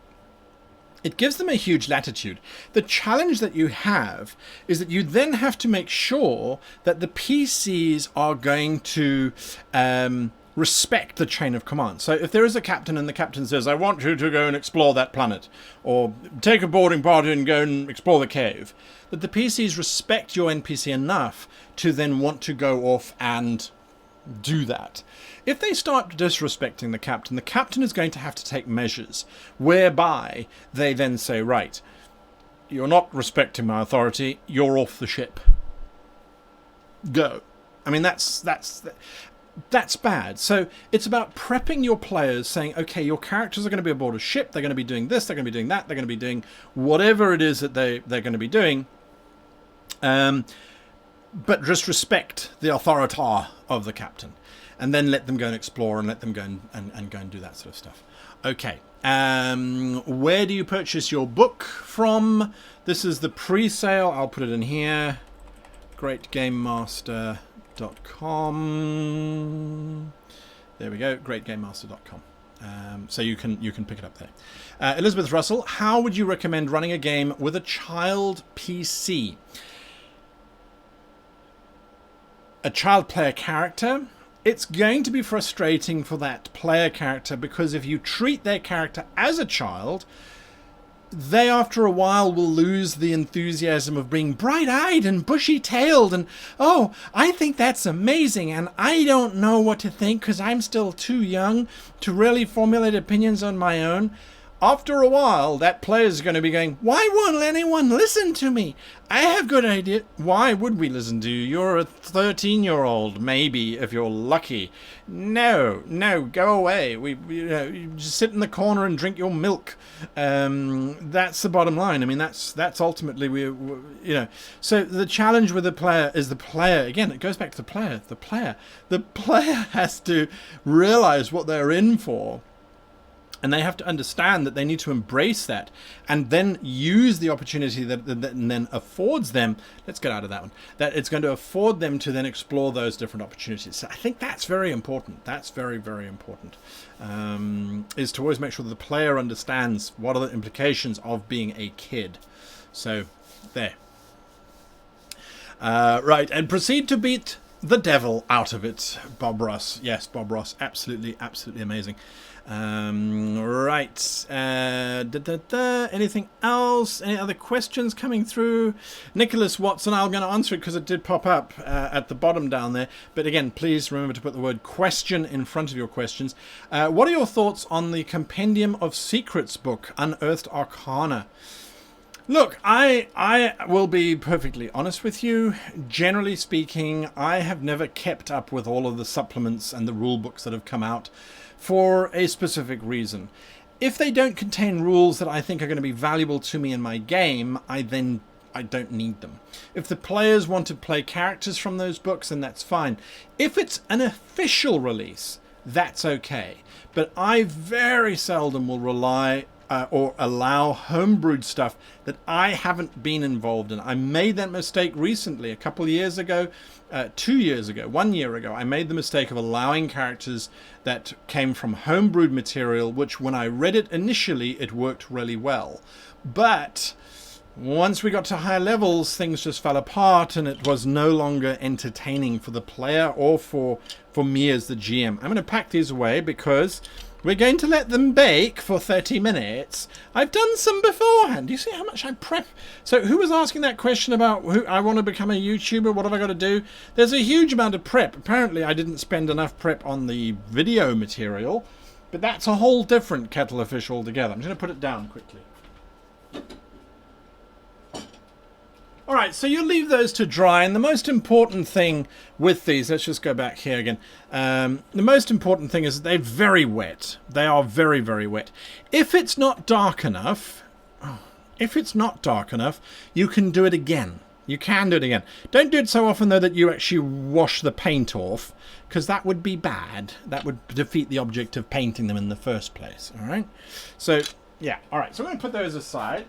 it gives them a huge latitude. The challenge that you have is that you then have to make sure that the PCs are going to respect the chain of command. So if there is a captain and the captain says, I want you to go and explore that planet, or take a boarding party and go and explore the cave, that the PCs respect your NPC enough to then want to go off and do that. If they start disrespecting the captain is going to have to take measures whereby they then say, right, you're not respecting my authority, you're off the ship. Go. I mean, that's bad. So it's about prepping your players, saying, okay, your characters are going to be aboard a ship, they're going to be doing this, they're going to be doing that, they're going to be doing whatever it is that they're going to be doing. But just respect the authority of the captain. And then let them go and explore and let them go and go and do that sort of stuff. Okay. Where do you purchase your book from? This is the pre-sale. I'll put it in here. GreatGameMaster.com. There we go. GreatGameMaster.com. So you can pick it up there. Elizabeth Russell, how would you recommend running a game with a child PC? A child player character? It's going to be frustrating for that player character because if you treat their character as a child, they after a while will lose the enthusiasm of being bright-eyed and bushy-tailed and, oh, I think that's amazing and I don't know what to think because I'm still too young to really formulate opinions on my own. After a while, that player is going to be going, why won't anyone listen to me? I have good idea. Why would we listen to you? You're a 13-year-old, maybe, if you're lucky. No, go away. You just sit in the corner and drink your milk. That's the bottom line. I mean, that's ultimately, So the challenge with the player is the player. Again, it goes back to the player. The player has to realize what they're in for. And they have to understand that they need to embrace that and then use the opportunity that then affords them. Let's get out of that one. That it's going to afford them to then explore those different opportunities. So I think that's very important. That's very, very important. Is to always make sure that the player understands what are the implications of being a kid. So there. Right. And proceed to beat the devil out of it. Bob Ross. Yes, Bob Ross. Absolutely, absolutely amazing. Right. Anything else? Any other questions coming through? Nicholas Watson, I'm going to answer it because it did pop up at the bottom down there. But again, please remember to put the word question in front of your questions. What are your thoughts on the Compendium of Secrets book, Unearthed Arcana? Look, I will be perfectly honest with you. Generally speaking, I have never kept up with all of the supplements and the rule books that have come out for a specific reason. If they don't contain rules that I think are going to be valuable to me in my game, I I don't need them. If the players want to play characters from those books, then that's fine. If it's an official release, that's okay. But I very seldom will rely or allow homebrewed stuff that I haven't been involved in. I made that mistake recently, a couple of years ago, 2 years ago, 1 year ago. I made the mistake of allowing characters that came from homebrewed material, which when I read it initially, it worked really well. But once we got to higher levels, things just fell apart and it was no longer entertaining for the player or for me as the GM. I'm going to pack these away because we're going to let them bake for 30 minutes. I've done some beforehand. Do you see how much I prep? So who was asking that question about who I want to become a YouTuber? What have I got to do? There's a huge amount of prep. Apparently I didn't spend enough prep on the video material, but that's a whole different kettle of fish altogether. I'm just going to put it down quickly. All right, so you leave those to dry, and the most important thing with these, let's just go back here again. The most important thing is that they're very wet. They are very, very wet. If it's not dark enough, you can do it again. You can do it again. Don't do it so often, though, that you actually wash the paint off, because that would be bad. That would defeat the object of painting them in the first place, all right? So, yeah, all right, so we're going to put those aside.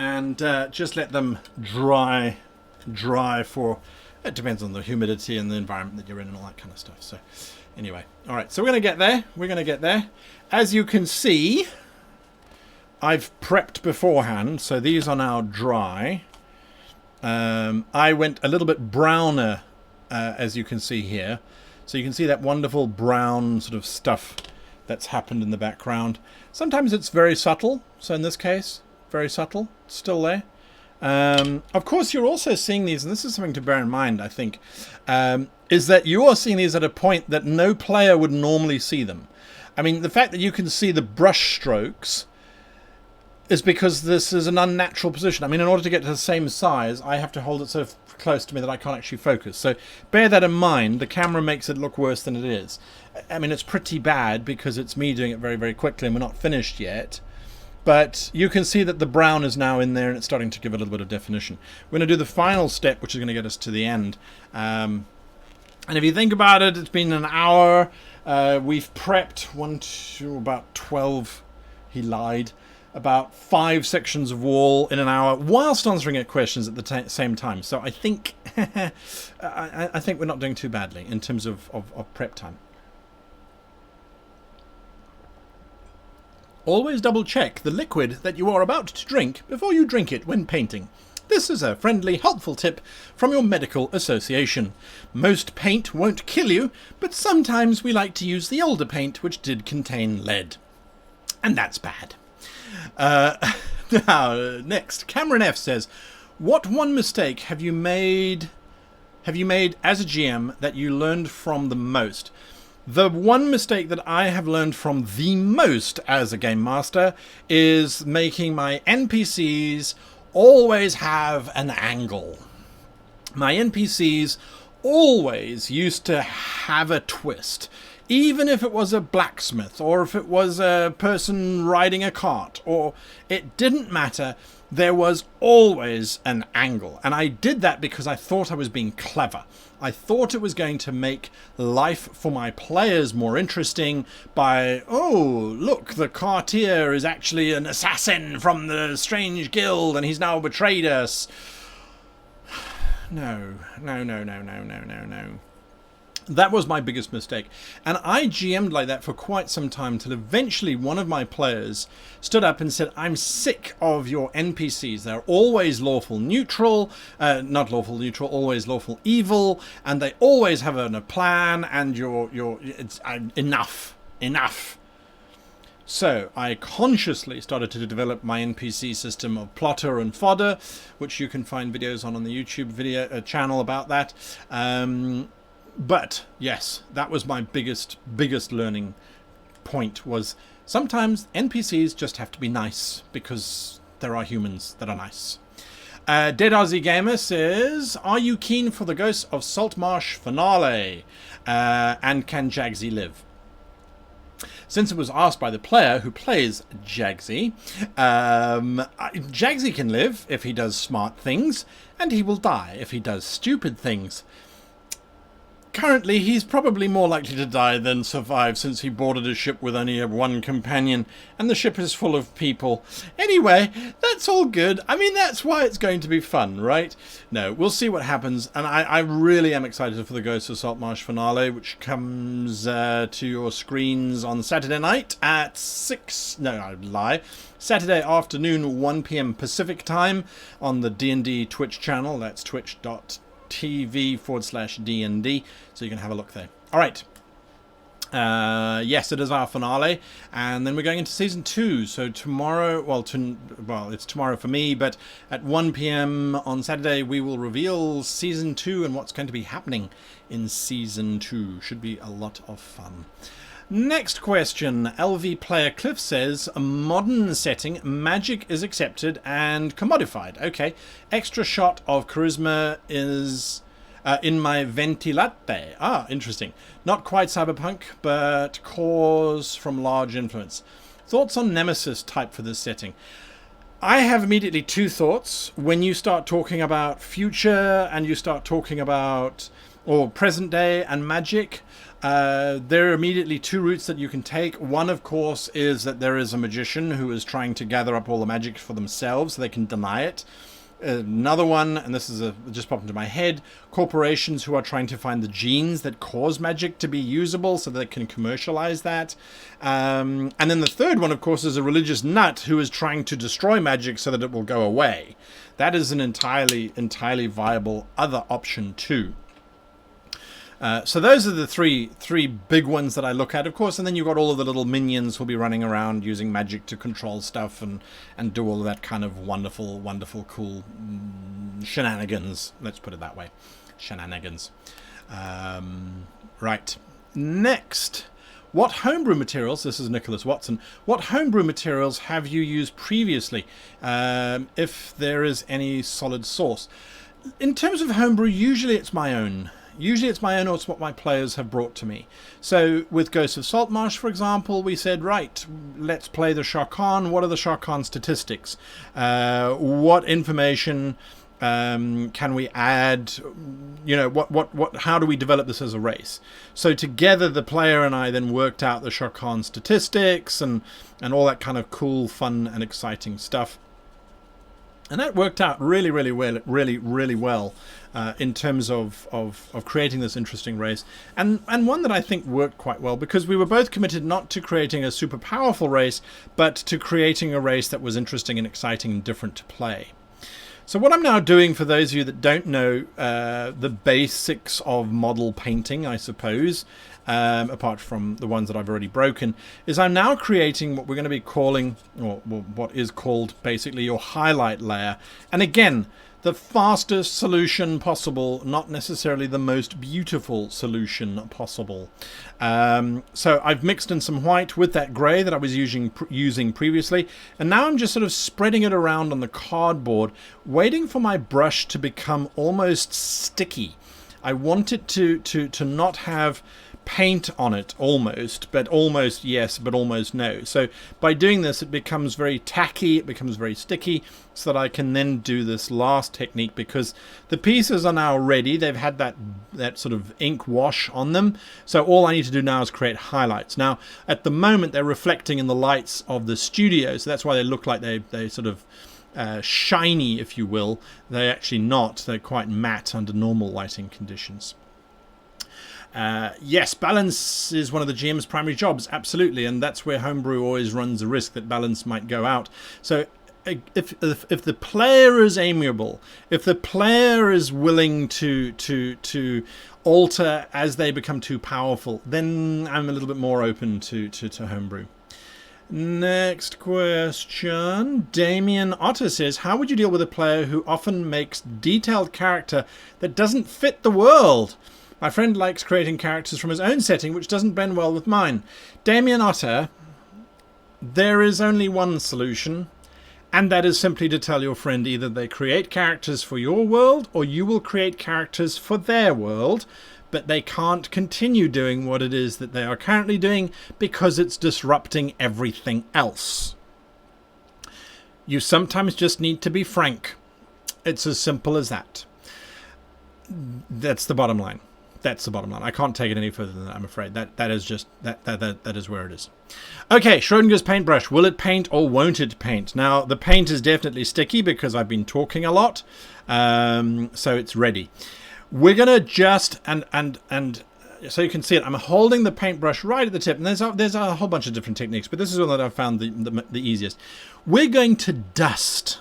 And just let them dry for, it depends on the humidity and the environment that you're in and all that kind of stuff. So anyway, all right, so we're going to get there. As you can see, I've prepped beforehand, so these are now dry. I went a little bit browner, as you can see here. So you can see that wonderful brown sort of stuff that's happened in the background. Sometimes it's very subtle, so in this case, very subtle, still there. Of course, you're also seeing these, and this is something to bear in mind, I think, is that you are seeing these at a point that no player would normally see them. I mean, the fact that you can see the brush strokes is because this is an unnatural position. I mean, in order to get to the same size, I have to hold it so close to me that I can't actually focus. So bear that in mind. The camera makes it look worse than it is. I mean, it's pretty bad because it's me doing it very, very quickly and we're not finished yet. But you can see that the brown is now in there and it's starting to give it a little bit of definition. We're going to do the final step, which is going to get us to the end. And if you think about it, it's been an hour. We've prepped about 12, he lied, about 5 sections of wall in an hour, whilst answering questions at the same time. So I think I think we're not doing too badly in terms of prep time. Always double check the liquid that you are about to drink before you drink it when painting. This is a friendly, helpful tip from your medical association. Most paint won't kill you, but sometimes we like to use the older paint which did contain lead. And that's bad. Now, next, Cameron F says, what one mistake have you made as a GM that you learned from the most? The one mistake that I have learned from the most as a game master is making my NPCs always have an angle. My NPCs always used to have a twist. Even if it was a blacksmith or if it was a person riding a cart, or it didn't matter, there was always an angle. And I did that because I thought I was being clever. I thought it was going to make life for my players more interesting by, oh, look, the cartier is actually an assassin from the strange guild and he's now betrayed us. No. That was my biggest mistake. And I GM'd like that for quite some time till eventually one of my players stood up and said, I'm sick of your NPCs. They're always lawful neutral, not lawful neutral, always lawful evil, and they always have a plan, and it's enough. So I consciously started to develop my NPC system of plotter and fodder, which you can find videos on the YouTube video channel about that. But yes, that was my biggest learning point, was sometimes NPCs just have to be nice because there are humans that are nice. Dead Aussie Gamer says, are you keen for the Ghost of Saltmarsh finale? And can Jagsy live? Since it was asked by the player who plays Jagsy, Jagsy can live if he does smart things, and he will die if he does stupid things. Currently, he's probably more likely to die than survive, since he boarded a ship with only one companion, and the ship is full of people. Anyway, that's all good. I mean, that's why it's going to be fun, right? No, we'll see what happens, and I really am excited for the Ghosts of Saltmarsh finale, which comes to your screens on Saturday night at 6... No, I lie. Saturday afternoon, 1 p.m. Pacific time on the D&D Twitch channel. That's twitch.tv/DND, so you can have a look there. All right. Yes, it is our finale, and then we're going into season 2. So tomorrow, well, it's tomorrow for me, but at 1 p.m. on Saturday, we will reveal season 2 and what's going to be happening in season 2. Should be a lot of fun. Next question. LV Player Cliff says, a modern setting, magic is accepted and commodified. Okay. Extra shot of charisma is in my ventilate. Ah, interesting. Not quite cyberpunk, but cause from large influence. Thoughts on Nemesis type for this setting? I have immediately two thoughts. When you start talking about future and you start talking about or present day and magic, there are immediately two routes that you can take. One, of course, is that there is a magician who is trying to gather up all the magic for themselves so they can deny it. Another one, and this is just popped into my head, corporations who are trying to find the genes that cause magic to be usable so they can commercialize that. And then the third one, of course, is a religious nut who is trying to destroy magic so that it will go away. That is an entirely viable other option too. So those are the three big ones that I look at, of course, and then you've got all of the little minions who'll be running around using magic to control stuff and do all of that kind of wonderful, cool shenanigans. Let's put it that way. Shenanigans. Right. Next. What homebrew materials, this is Nicholas Watson, what homebrew materials have you used previously, if there is any solid source? In terms of homebrew, usually it's my own. Usually it's my own, or it's what my players have brought to me. So with Ghosts of Saltmarsh, for example, we said, right, let's play the Sharkan. What are the Sharkan statistics? What information can we add? You know, how do we develop this as a race? So together, the player and I then worked out the Sharkan statistics and all that kind of cool, fun, and exciting stuff. And that worked out really well in terms of creating this interesting race. And one that I think worked quite well, because we were both committed not to creating a super powerful race, but to creating a race that was interesting and exciting and different to play. So what I'm now doing, for those of you that don't know the basics of model painting, I suppose, apart from the ones that I've already broken, is I'm now creating what we're going to be calling, or what is called basically your highlight layer. And again, the fastest solution possible, not necessarily the most beautiful solution possible. So I've mixed in some white with that grey that I was using previously, and now I'm just sort of spreading it around on the cardboard, waiting for my brush to become almost sticky. I want it to not have paint on it almost, but almost yes, but almost no. So by doing this, it becomes very tacky, it becomes very sticky, so that I can then do this last technique, because the pieces are now ready. They've had that sort of ink wash on them. So all I need to do now is create highlights. Now, at the moment, they're reflecting in the lights of the studio, so that's why they look like they sort of shiny, if you will. They're actually not. They're quite matte under normal lighting conditions. Yes, balance is one of the GM's primary jobs, absolutely, and that's where homebrew always runs the risk that balance might go out. So if the player is amiable, if the player is willing to alter as they become too powerful, then I'm a little bit more open to homebrew. Next question. Damien Otter says, how would you deal with a player who often makes detailed character that doesn't fit the world? My friend likes creating characters from his own setting, which doesn't blend well with mine. Damien Otter, there is only one solution, and that is simply to tell your friend either they create characters for your world, or you will create characters for their world. but they can't continue doing what it is that they are currently doing because it's disrupting everything else. You sometimes just need to be frank. It's as simple as that. That's the bottom line. That's the bottom line. I can't take it any further than that, I'm afraid. That is just that is where it is. Okay, Schrodinger's paintbrush. Will it paint or won't it paint? Now, the paint is definitely sticky because I've been talking a lot. So it's ready. We're gonna just and so you can see it. I'm holding the paintbrush right at the tip, and there's a whole bunch of different techniques, but this is one that I've found the easiest. We're going to dust.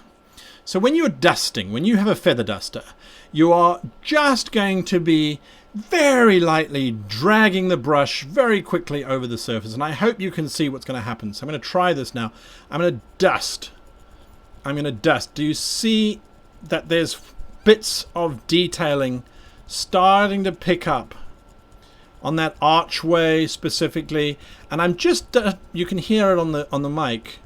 So when you're dusting, when you have a feather duster, you are just going to be very lightly dragging the brush very quickly over the surface, and I hope you can see what's going to happen. So I'm going to try this now. I'm going to dust. Do you see that there's bits of detailing starting to pick up on that archway specifically? And I'm just you can hear it on the mic.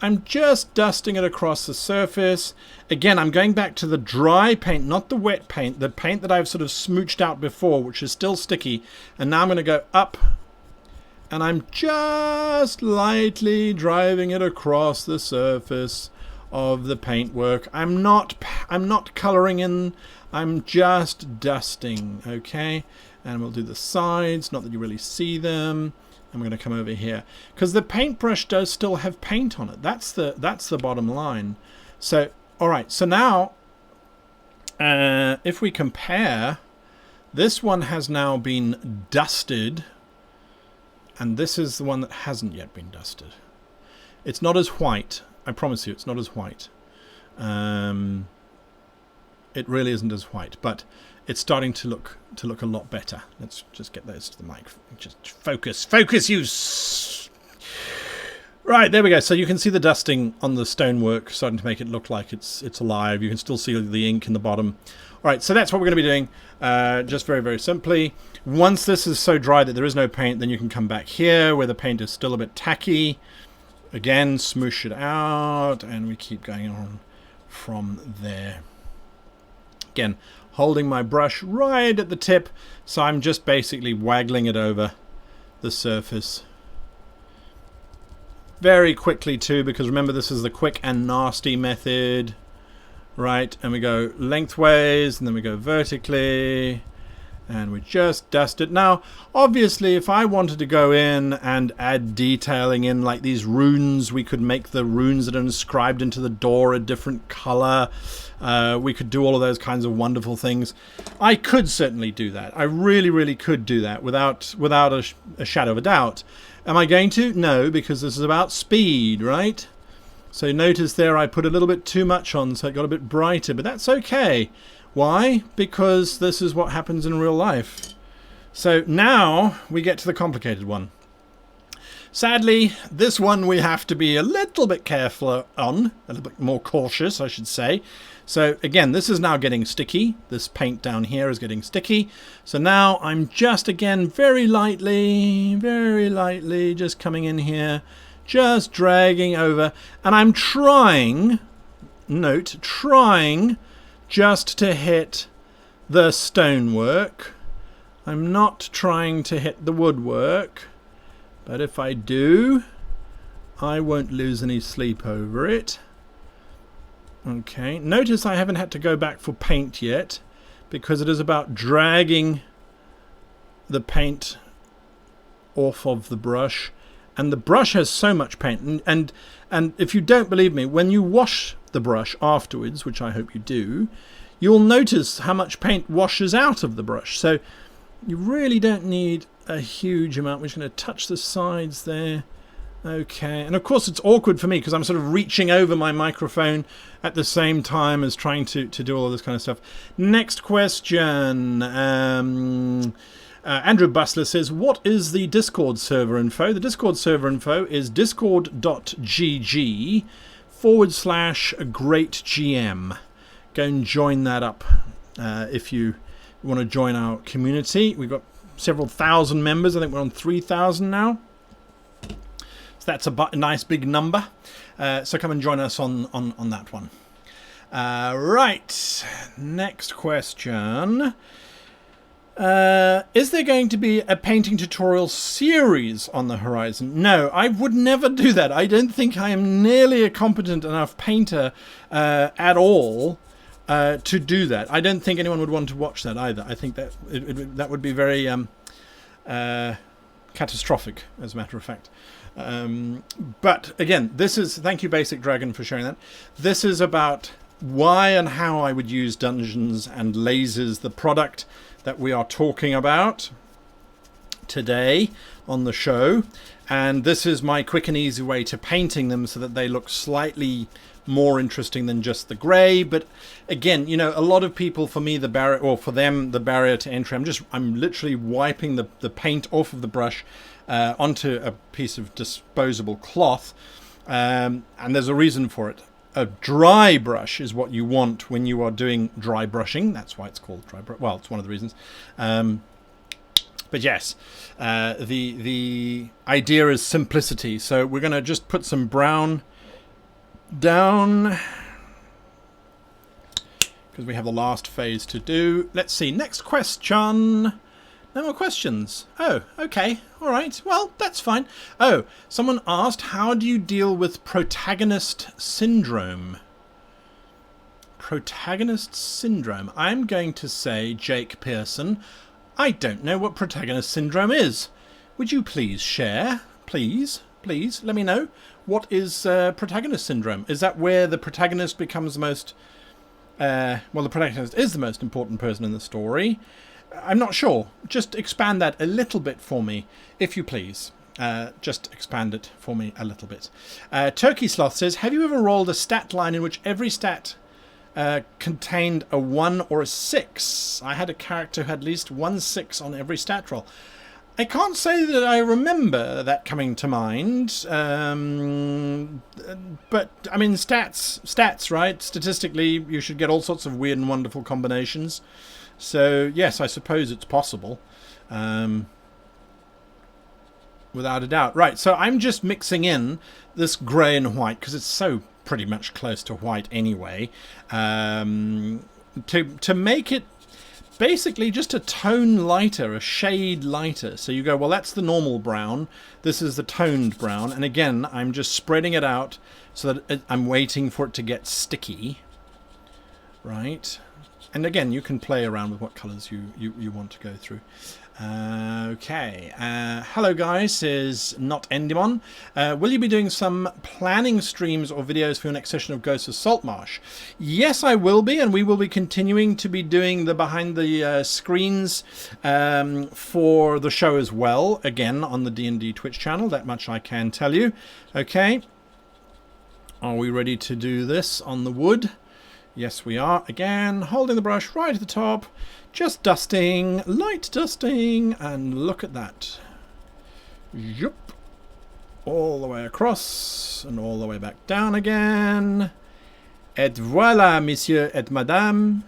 I'm just dusting it across the surface. Again, I'm going back to the dry paint, not the wet paint, the paint that I've sort of smooched out before, which is still sticky. And now I'm going to go up, and I'm just lightly driving it across the surface of the paintwork. I'm not coloring in, I'm just dusting, okay? And we'll do the sides, not that you really see them. I'm going to come over here because the paintbrush does still have paint on it. That's the bottom line. So, all right. So now, if we compare, this one has now been dusted, and this is the one that hasn't yet been dusted. It's not as white. I promise you, it's not as white. It really isn't as white, but it's starting to look a lot better. Let's just get those to the mic. Just focus, you. Right, there we go. So you can see the dusting on the stonework starting to make it look like it's alive. You can still see the ink in the bottom. All right, so that's what we're going to be doing. Just very, very simply. Once this is so dry that there is no paint, then you can come back here where the paint is still a bit tacky. Again, smoosh it out, and we keep going on from there. Again, holding my brush right at the tip, so I'm just basically waggling it over the surface. Very quickly too, because remember this is the quick and nasty method. Right, and we go lengthways, and then we go vertically, and we just dust it. Now, obviously, if I wanted to go in and add detailing in, like these runes, we could make the runes that are inscribed into the door a different color. We could do all of those kinds of wonderful things. I could certainly do that. I really, really could do that without a shadow of a doubt. Am I going to? No, because this is about speed, right? So notice there I put a little bit too much on, so it got a bit brighter, but that's okay. Why? Because this is what happens in real life. So now we get to the complicated one. Sadly, this one we have to be a little bit careful on, a little bit more cautious, I should say. So again, this is now getting sticky. This paint down here is getting sticky. So now I'm just, again, very lightly, just coming in here, just dragging over. And I'm trying, note, trying just to hit the stonework. I'm not trying to hit the woodwork. But if I do, I won't lose any sleep over it. Okay, notice I haven't had to go back for paint yet, because it is about dragging the paint off of the brush. And the brush has so much paint. And if you don't believe me, when you wash the brush afterwards, which I hope you do, you'll notice how much paint washes out of the brush. So you really don't need a huge amount. We're just going to touch the sides there. Okay, and of course it's awkward for me because I'm sort of reaching over my microphone at the same time as trying to do all this kind of stuff. Next question. Andrew Bustler says, what is the Discord server info? The Discord server info is discord.gg/greatgm. Go and join that up if you want to join our community. We've got several thousand members. I think we're on 3,000 now. So that's a nice big number. So come and join us on that one. Right. Next question. Is there going to be a painting tutorial series on the horizon? No, I would never do that. I don't think I am nearly a competent enough painter at all to do that. I don't think anyone would want to watch that either. I think that that would be very catastrophic, as a matter of fact. But again, thank you, Basic Dragon, for sharing that. This is about why and how I would use Dungeons and Lasers, the product that we are talking about today on the show. And this is my quick and easy way to painting them so that they look slightly more interesting than just the grey. But again, you know, a lot of people, for me, the barrier, or for them, the barrier to entry, I'm literally wiping the paint off of the brush onto a piece of disposable cloth, and there's a reason for it. A dry brush is what you want when you are doing dry brushing. That's why it's called dry brush. Well, it's one of the reasons. But yes, the idea is simplicity. So we're going to just put some brown down because we have the last phase to do. Let's see. Next question. No more questions. Oh, okay. All right. Well, that's fine. Oh, someone asked, how do you deal with protagonist syndrome? Protagonist syndrome. I'm going to say, Jake Pearson, I don't know what protagonist syndrome is. Would you please share? Please let me know. What is protagonist syndrome? Is that where the protagonist becomes the most... well, the protagonist is the most important person in the story. I'm not sure. Just expand that a little bit for me, if you please. Just expand it for me a little bit. Turkey Sloth says, have you ever rolled a stat line in which every stat contained a 1 or a 6? I had a character who had at least 1 6 on every stat roll. I can't say that I remember that coming to mind. But, I mean, stats, right? Statistically, you should get all sorts of weird and wonderful combinations. So, yes, I suppose it's possible. Without a doubt. Right, so I'm just mixing in this grey and white, because it's so pretty much close to white anyway, to make it basically just a tone lighter, a shade lighter. So you go, well, that's the normal brown. This is the toned brown. And again, I'm just spreading it out so that I'm waiting for it to get sticky. Right. And again, you can play around with what colours you want to go through. Okay. Hello, guys, says Not Endymon. Will you be doing some planning streams or videos for your next session of Ghosts of Saltmarsh? Yes, I will be, and we will be continuing to be doing the behind the screens for the show as well. Again, on the D&D Twitch channel. That much I can tell you. Okay. Are we ready to do this on the wood? Yes, we are. Again, holding the brush right at the top, just dusting, light dusting, and look at that. Yup. All the way across, and all the way back down again. Et voilà, messieurs et madame.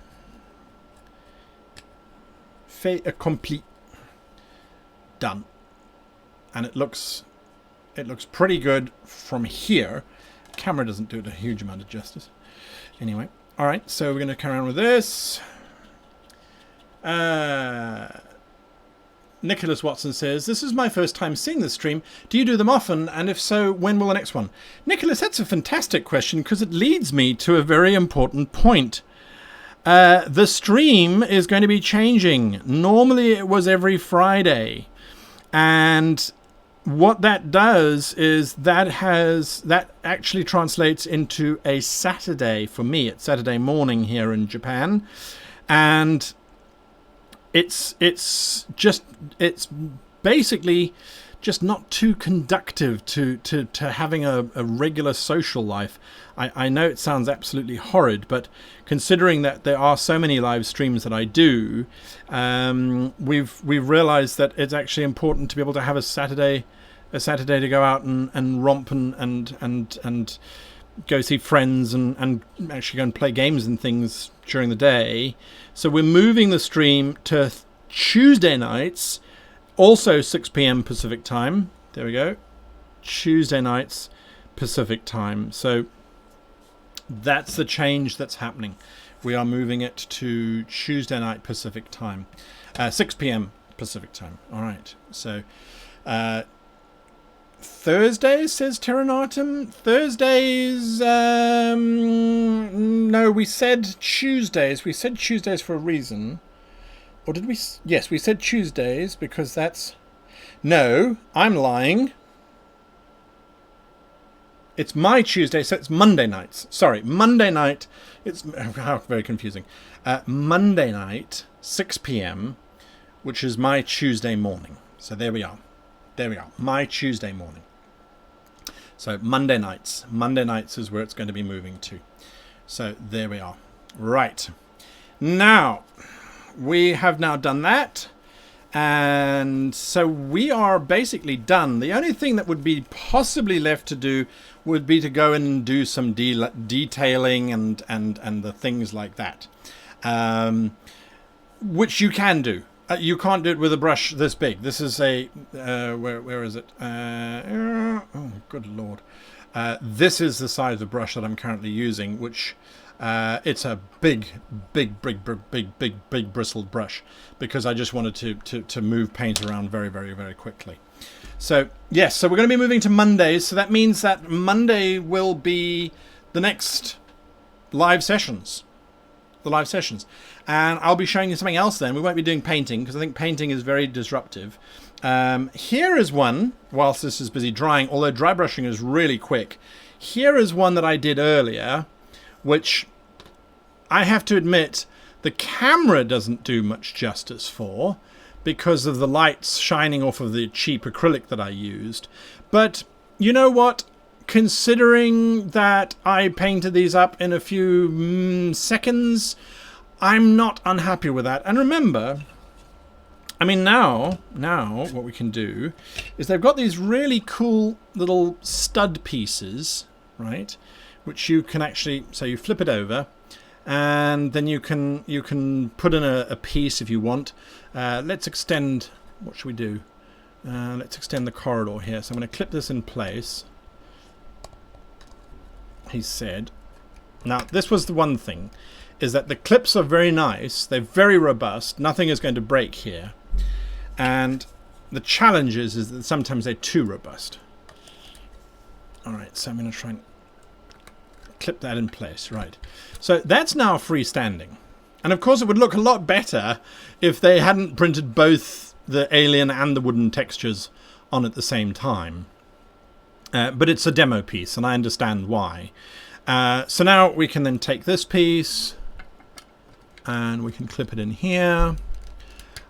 Fait accompli. Done. And it looks pretty good from here. Camera doesn't do it a huge amount of justice. Anyway. All right, so we're going to carry on with this. Nicholas Watson says, this is my first time seeing the stream. Do you do them often? And if so, when will the next one? Nicholas, that's a fantastic question because it leads me to a very important point. The stream is going to be changing. Normally it was every Friday. And what that does is that actually translates into a Saturday for me. It's Saturday morning here in Japan, and it's basically just not too conductive to having a regular social life. I know it sounds absolutely horrid, but considering that there are so many live streams that I do, we've realized that it's actually important to be able to have a Saturday to go out and romp and go see friends and actually go and play games and things during the day. So we're moving the stream to Tuesday nights, also 6 p.m. Pacific time. There we go. Tuesday nights Pacific time. So that's the change that's happening. we are moving it to Tuesday night Pacific time, 6 p.m. Pacific time. All right. So Thursdays, says Terranatum. Thursdays. No, we said Tuesdays. We said Tuesdays for a reason. Or did we? Yes, we said Tuesdays because that's... No, I'm lying. It's my Tuesday, so it's Monday nights. Sorry, Monday night. It's very confusing. Monday night, 6 p.m., which is my Tuesday morning. So there we are. There we are. My Tuesday morning. So Monday nights. Monday nights is where it's going to be moving to. So there we are. Right. Now, we have now done that. And so we are basically done. The only thing that would be possibly left to do would be to go in and do some detailing and the things like that, which you can do. You can't do it with a brush this big. This is a where is it? Oh, good lord! This is the size of brush that I'm currently using, which it's a big bristled brush because I just wanted to move paint around very quickly. So yes, so we're going to be moving to Mondays. So that means that Monday will be the next live sessions. The live sessions. And I'll be showing you something else then. We won't be doing painting because I think painting is very disruptive. Here is one, whilst this is busy drying, although dry brushing is really quick. Here is one that I did earlier, which I have to admit the camera doesn't do much justice for because of the lights shining off of the cheap acrylic that I used. But you know what? Considering that I painted these up in a few seconds, I'm not unhappy with that. And remember, I mean, now what we can do is they've got these really cool little stud pieces, right? Which you can actually, so you flip it over, and then you can put in a piece if you want. Let's extend. What should we do? Let's extend the corridor here. So I'm going to clip this in place. He said. Now this was the one thing, is that the clips are very nice. They're very robust. Nothing is going to break here. And the challenge is that sometimes they're too robust. All right, so I'm going to try and clip that in place. Right. So that's now freestanding. And of course it would look a lot better if they hadn't printed both the alien and the wooden textures on at the same time. But it's a demo piece, and I understand why. So now we can then take this piece and we can clip it in here.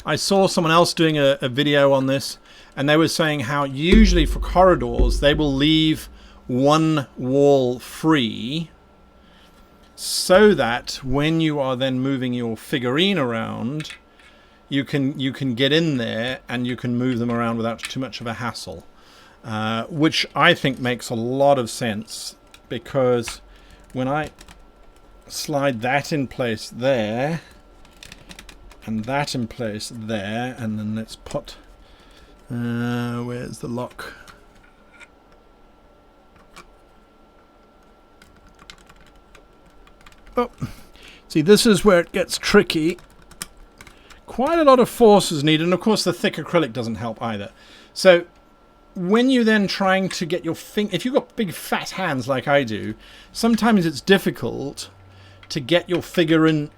I saw someone else doing a video on this, and they were saying how usually for corridors they will leave one wall free so that when you are then moving your figurine around, you can get in there and you can move them around without too much of a hassle, which I think makes a lot of sense, because when I slide that in place there and that in place there, and then let's put where's the lock? Oh, see, this is where it gets tricky. Quite a lot of force is needed, and of course the thick acrylic doesn't help either. So when you're then trying to get your if you've got big fat hands like I do, sometimes it's difficult to get your figurine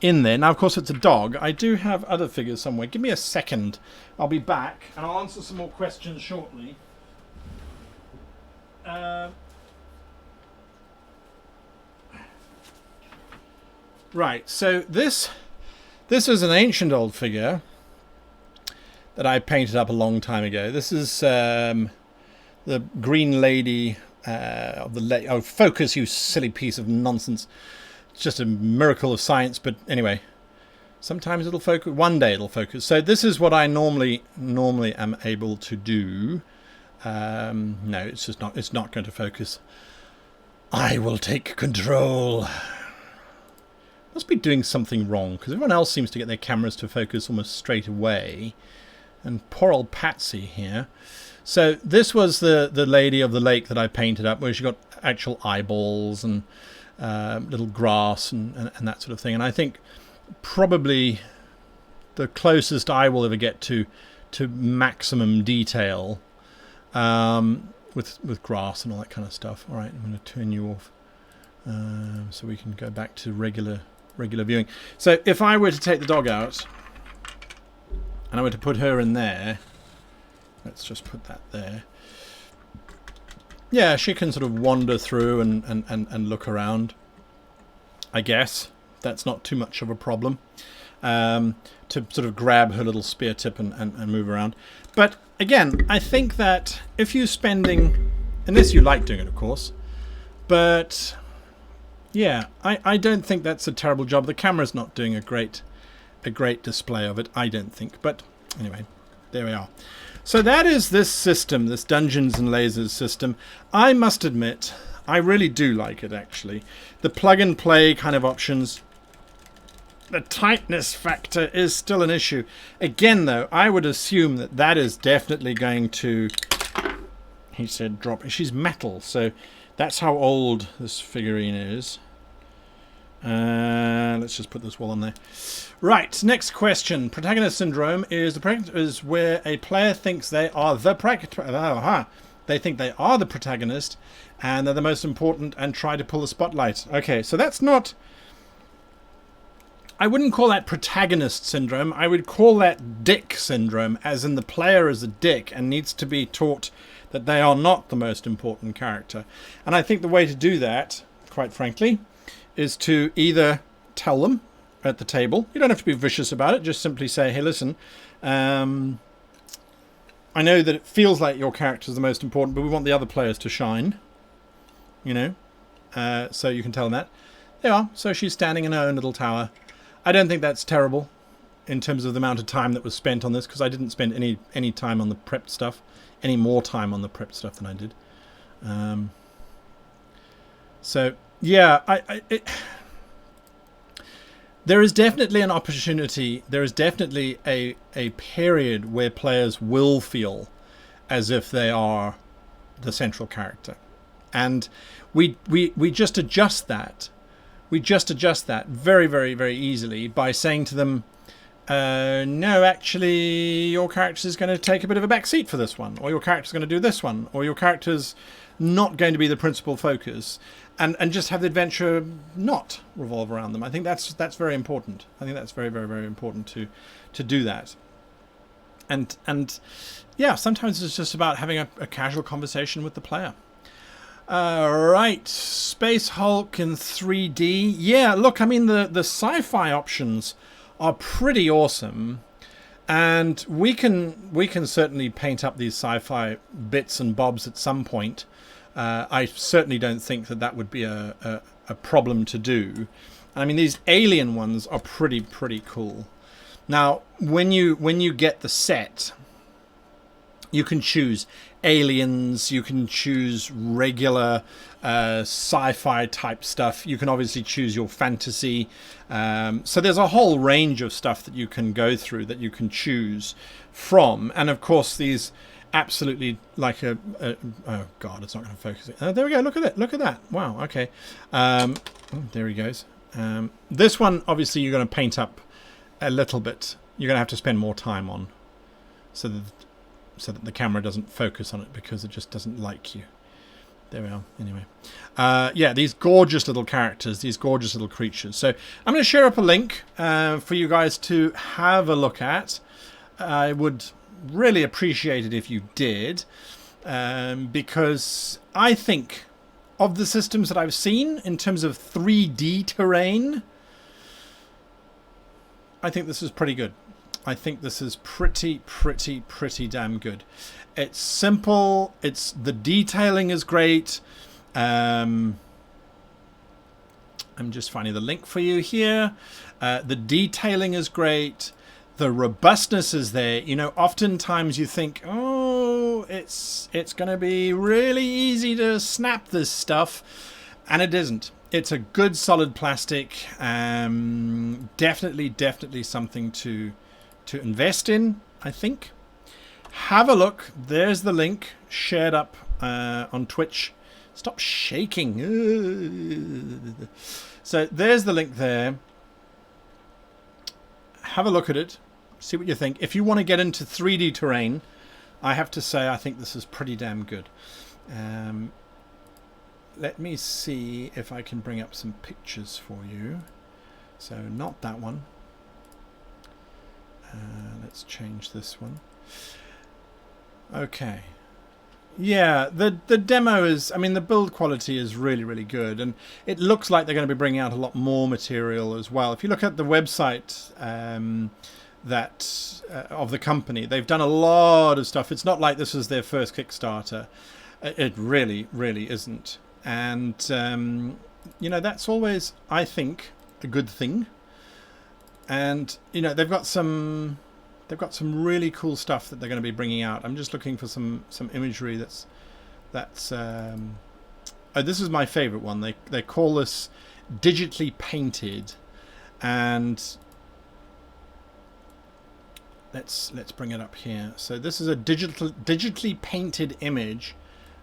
in there. Now of course it's a dog. I do have other figures somewhere. Give me a second. I'll be back and I'll answer some more questions shortly. Right, so this is an ancient old figure that I painted up a long time ago. This is the Green Lady of the oh, focus, you silly piece of nonsense. It's just a miracle of science, but anyway, sometimes it'll focus. One day it'll focus. So this is what I normally am able to do. No, it's just not. It's not going to focus. I will take control. Must be doing something wrong, because everyone else seems to get their cameras to focus almost straight away. And poor old Patsy here. So this was the lady of the lake that I painted up, where she got actual eyeballs and little grass and that sort of thing. And I think probably the closest I will ever get to maximum detail with grass and all that kind of stuff. All right, I'm going to turn you off so we can go back to regular viewing. So if I were to take the dog out and I were to put her in there, let's just put that there. Yeah, she can sort of wander through and look around. I guess that's not too much of a problem to sort of grab her little spear tip and move around. But again, I think that if you're spending, unless you like doing it, of course, but yeah, I don't think that's a terrible job. The camera's not doing a great display of it, I don't think. But anyway, there we are. So that is this system, this Dungeons and Lasers system. I must admit, I really do like it, actually. The plug-and-play kind of options. The tightness factor is still an issue. Again, though, I would assume that is definitely going to, he said, drop. She's metal, so that's how old this figurine is. Let's just put this wall on there. Right, next question. Protagonist syndrome is where a player thinks they are the they think they are the protagonist and they're the most important and try to pull the spotlight. Okay, so that's not, I wouldn't call that protagonist syndrome. I would call that dick syndrome, as in the player is a dick and needs to be taught that they are not the most important character. And I think the way to do that, quite frankly, is to either tell them at the table. You don't have to be vicious about it. Just simply say, hey, listen, I know that it feels like your character is the most important, but we want the other players to shine. You know? So you can tell them that. There you are. So she's standing in her own little tower. I don't think that's terrible in terms of the amount of time that was spent on this, because I didn't spend any time on the prepped stuff, any more time on the prepped stuff than I did. So, yeah, there is definitely an opportunity, there is definitely a period where players will feel as if they are the central character. And we just adjust that. We just adjust that very, very, very easily by saying to them, no, actually, your character is going to take a bit of a back seat for this one, or your character is going to do this one, or your character's not going to be the principal focus. And just have the adventure not revolve around them. I think that's very important. I think that's very, very, very important to do that. And yeah, sometimes it's just about having a casual conversation with the player. Right, Space Hulk in 3D. Yeah, look, I mean the sci-fi options are pretty awesome, and we can certainly paint up these sci-fi bits and bobs at some point. I certainly don't think that would be a problem to do. I mean, these alien ones are pretty cool. Now, when you get the set, you can choose aliens, you can choose regular sci-fi type stuff. You can obviously choose your fantasy. So there's a whole range of stuff that you can go through, that you can choose from. And of course, these absolutely like oh god, it's not going to focus it. There we go. Look at that. Wow. Okay. There he goes. This one, obviously, you're going to paint up a little bit. You're going to have to spend more time on, so that the camera doesn't focus on it, because it just doesn't like you. There we are. Anyway, yeah, these gorgeous little characters, these gorgeous little creatures. So I'm going to share up a link for you guys to have a look at. I would really appreciate it if you did, because I think of the systems that I've seen in terms of 3D terrain, I think this is pretty good. I think this is pretty damn good. It's simple. The detailing is great. I'm just finding the link for you here. The detailing is great. The robustness is there. You know, oftentimes you think, oh, it's going to be really easy to snap this stuff, and it isn't. It's a good solid plastic. Definitely something to invest in, I think. Have a look. There's the link shared up on Twitch, Stop shaking. So there's the link there. Have a look at it. See what you think. If you want to get into 3D terrain, I have to say I think this is pretty damn good. Let me see if I can bring up some pictures for you. So not that one. Let's change this one. Okay. Yeah, the demo is, I mean, the build quality is really, really good. And it looks like they're going to be bringing out a lot more material as well. If you look at the website of the company, they've done a lot of stuff. It's not like this is their first Kickstarter. It really, really isn't. And, you know, that's always, I think, a good thing. And, you know, they've got some really cool stuff that they're going to be bringing out. I'm just looking for some imagery that's oh, this is my favorite one. They call this digitally painted, and let's bring it up here. So this is a digitally painted image.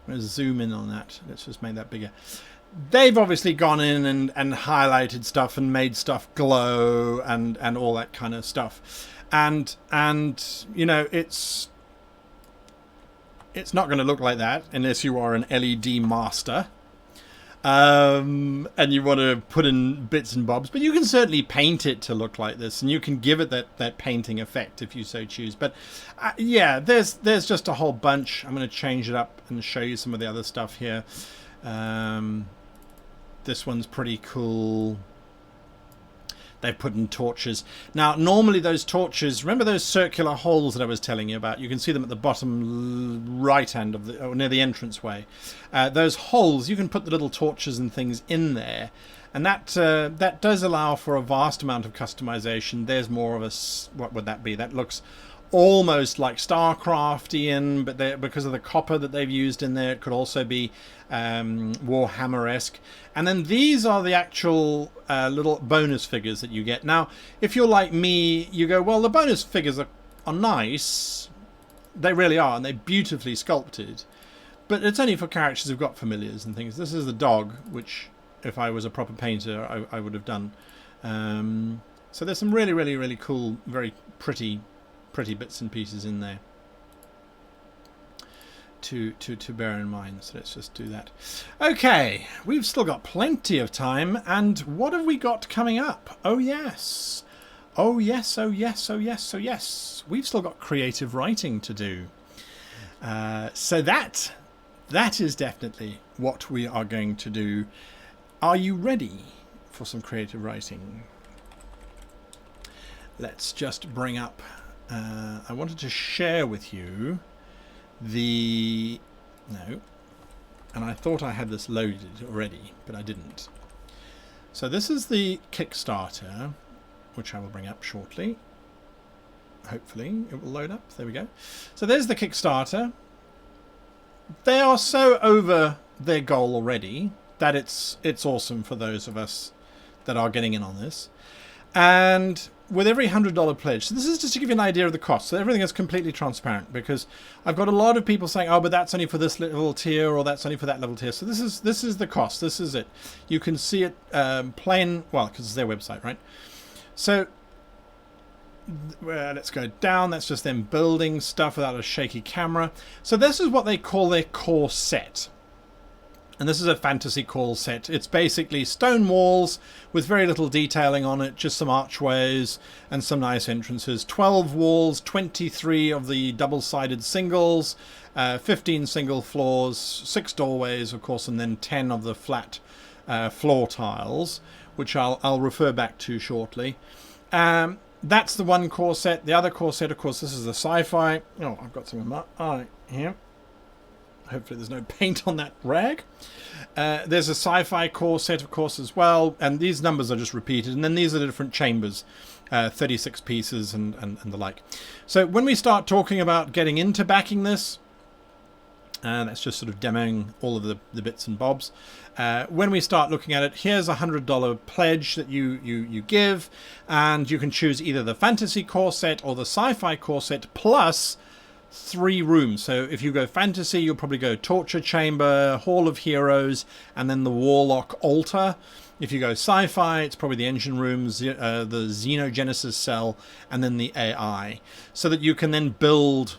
I'm going to zoom in on that. Let's just make that bigger. They've obviously gone in and highlighted stuff and made stuff glow and all that kind of stuff. And you know, it's not going to look like that unless you are an LED master, and you want to put in bits and bobs. But you can certainly paint it to look like this, and you can give it that painting effect if you so choose. But yeah, there's just a whole bunch. I'm going to change it up and show you some of the other stuff here. This one's pretty cool. They've put in torches. Now, normally those torches, remember those circular holes that I was telling you about? You can see them at the bottom right hand of or near the entranceway. Those holes, you can put the little torches and things in there. And that does allow for a vast amount of customization. There's more of a, what would that be? That looks almost like StarCraftian, but because of the copper that they've used in there, it could also be Warhammer-esque. And then these are the actual little bonus figures that you get. Now, if you're like me, you go, well, the bonus figures are nice. They really are, and they're beautifully sculpted. But it's only for characters who've got familiars and things. This is the dog, which, if I was a proper painter, I would have done. So there's some really, really, really cool, very pretty bits and pieces in there to bear in mind. So let's just do that. Okay, we've still got plenty of time, and what have we got coming up? Oh yes, oh yes, oh yes, oh yes, oh yes, we've still got creative writing to do. So that is definitely what we are going to do. Are you ready for some creative writing? Let's just bring up I wanted to share with you and I thought I had this loaded already, but I didn't. So this is the Kickstarter, which I will bring up shortly. Hopefully it will load up. There we go. So there's the Kickstarter. They are so over their goal already that it's awesome for those of us that are getting in on this. And with every $100 pledge, so this is just to give you an idea of the cost. So everything is completely transparent, because I've got a lot of people saying, oh, but that's only for this level tier, or that's only for that level tier. So this is the cost. This is it. You can see it plain, well, because it's their website, right? So let's go down. That's just them building stuff without a shaky camera. So this is what they call their core set. And this is a fantasy core set. It's basically stone walls with very little detailing on it, just some archways and some nice entrances. 12 walls, 23 of the double-sided singles, 15 single floors, 6 doorways, of course, and then 10 of the flat floor tiles, which I'll refer back to shortly. That's the one core set. The other core set, of course, this is the sci-fi. Oh, I've got some of my eye here. Hopefully there's no paint on that rag. There's a sci-fi core set, of course, as well. And these numbers are just repeated. And then these are the different chambers, 36 pieces and the like. So when we start talking about getting into backing this, that's just sort of demoing all of the bits and bobs. When we start looking at it, here's a $100 pledge that you give. And you can choose either the fantasy core set or the sci-fi core set plus 3 rooms. So if you go fantasy, you'll probably go Torture Chamber, Hall of Heroes, and then the Warlock Altar. If you go sci-fi, it's probably the engine rooms, the Xenogenesis cell, and then the AI. So that you can then build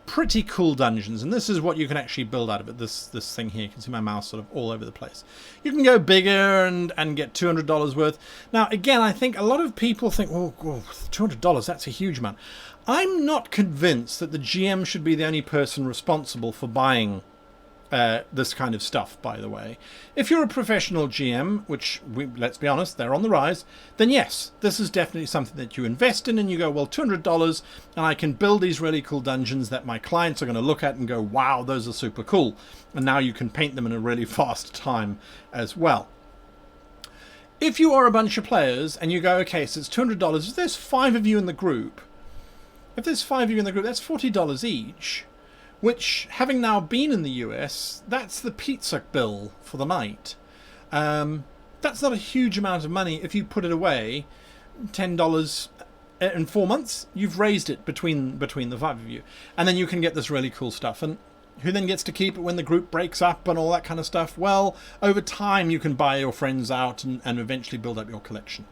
pretty cool dungeons. And this is what you can actually build out of it. This thing here, you can see my mouse sort of all over the place. You can go bigger and get $200 worth. Now, again, I think a lot of people think, oh, $200, that's a huge amount. I'm not convinced that the GM should be the only person responsible for buying this kind of stuff, by the way. If you're a professional GM, which, let's be honest, they're on the rise, then yes, this is definitely something that you invest in and you go, well, $200 and I can build these really cool dungeons that my clients are going to look at and go, wow, those are super cool. And now you can paint them in a really fast time as well. If you are a bunch of players and you go, okay, so it's $200, if there's 5 of you in the group, that's $40 each. Which, having now been in the US, that's the pizza bill for the night. That's not a huge amount of money if you put it away. $10 in 4 months, you've raised it between the 5 of you. And then you can get this really cool stuff. And who then gets to keep it when the group breaks up and all that kind of stuff? Well, over time you can buy your friends out and eventually build up your collection.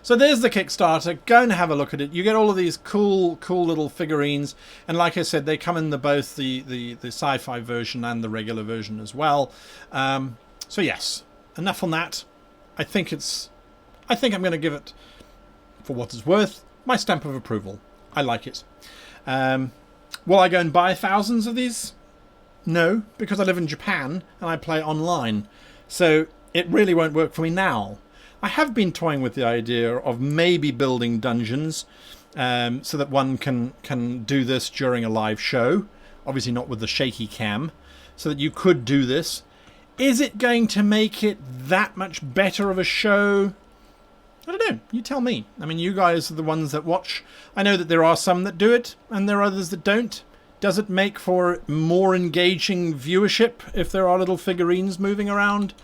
So there's the Kickstarter. Go and have a look at it. You get all of these cool little figurines. And like I said, they come in both the sci-fi version and the regular version as well. So yes, enough on that. I think I'm going to give it, for what it's worth, my stamp of approval. I like it. Will I go and buy thousands of these? No, because I live in Japan and I play online. So it really won't work for me now. I have been toying with the idea of maybe building dungeons so that one can do this during a live show. Obviously not with the shaky cam. So that you could do this. Is it going to make it that much better of a show? I don't know. You tell me. I mean, you guys are the ones that watch. I know that there are some that do it and there are others that don't. Does it make for more engaging viewership if there are little figurines moving around?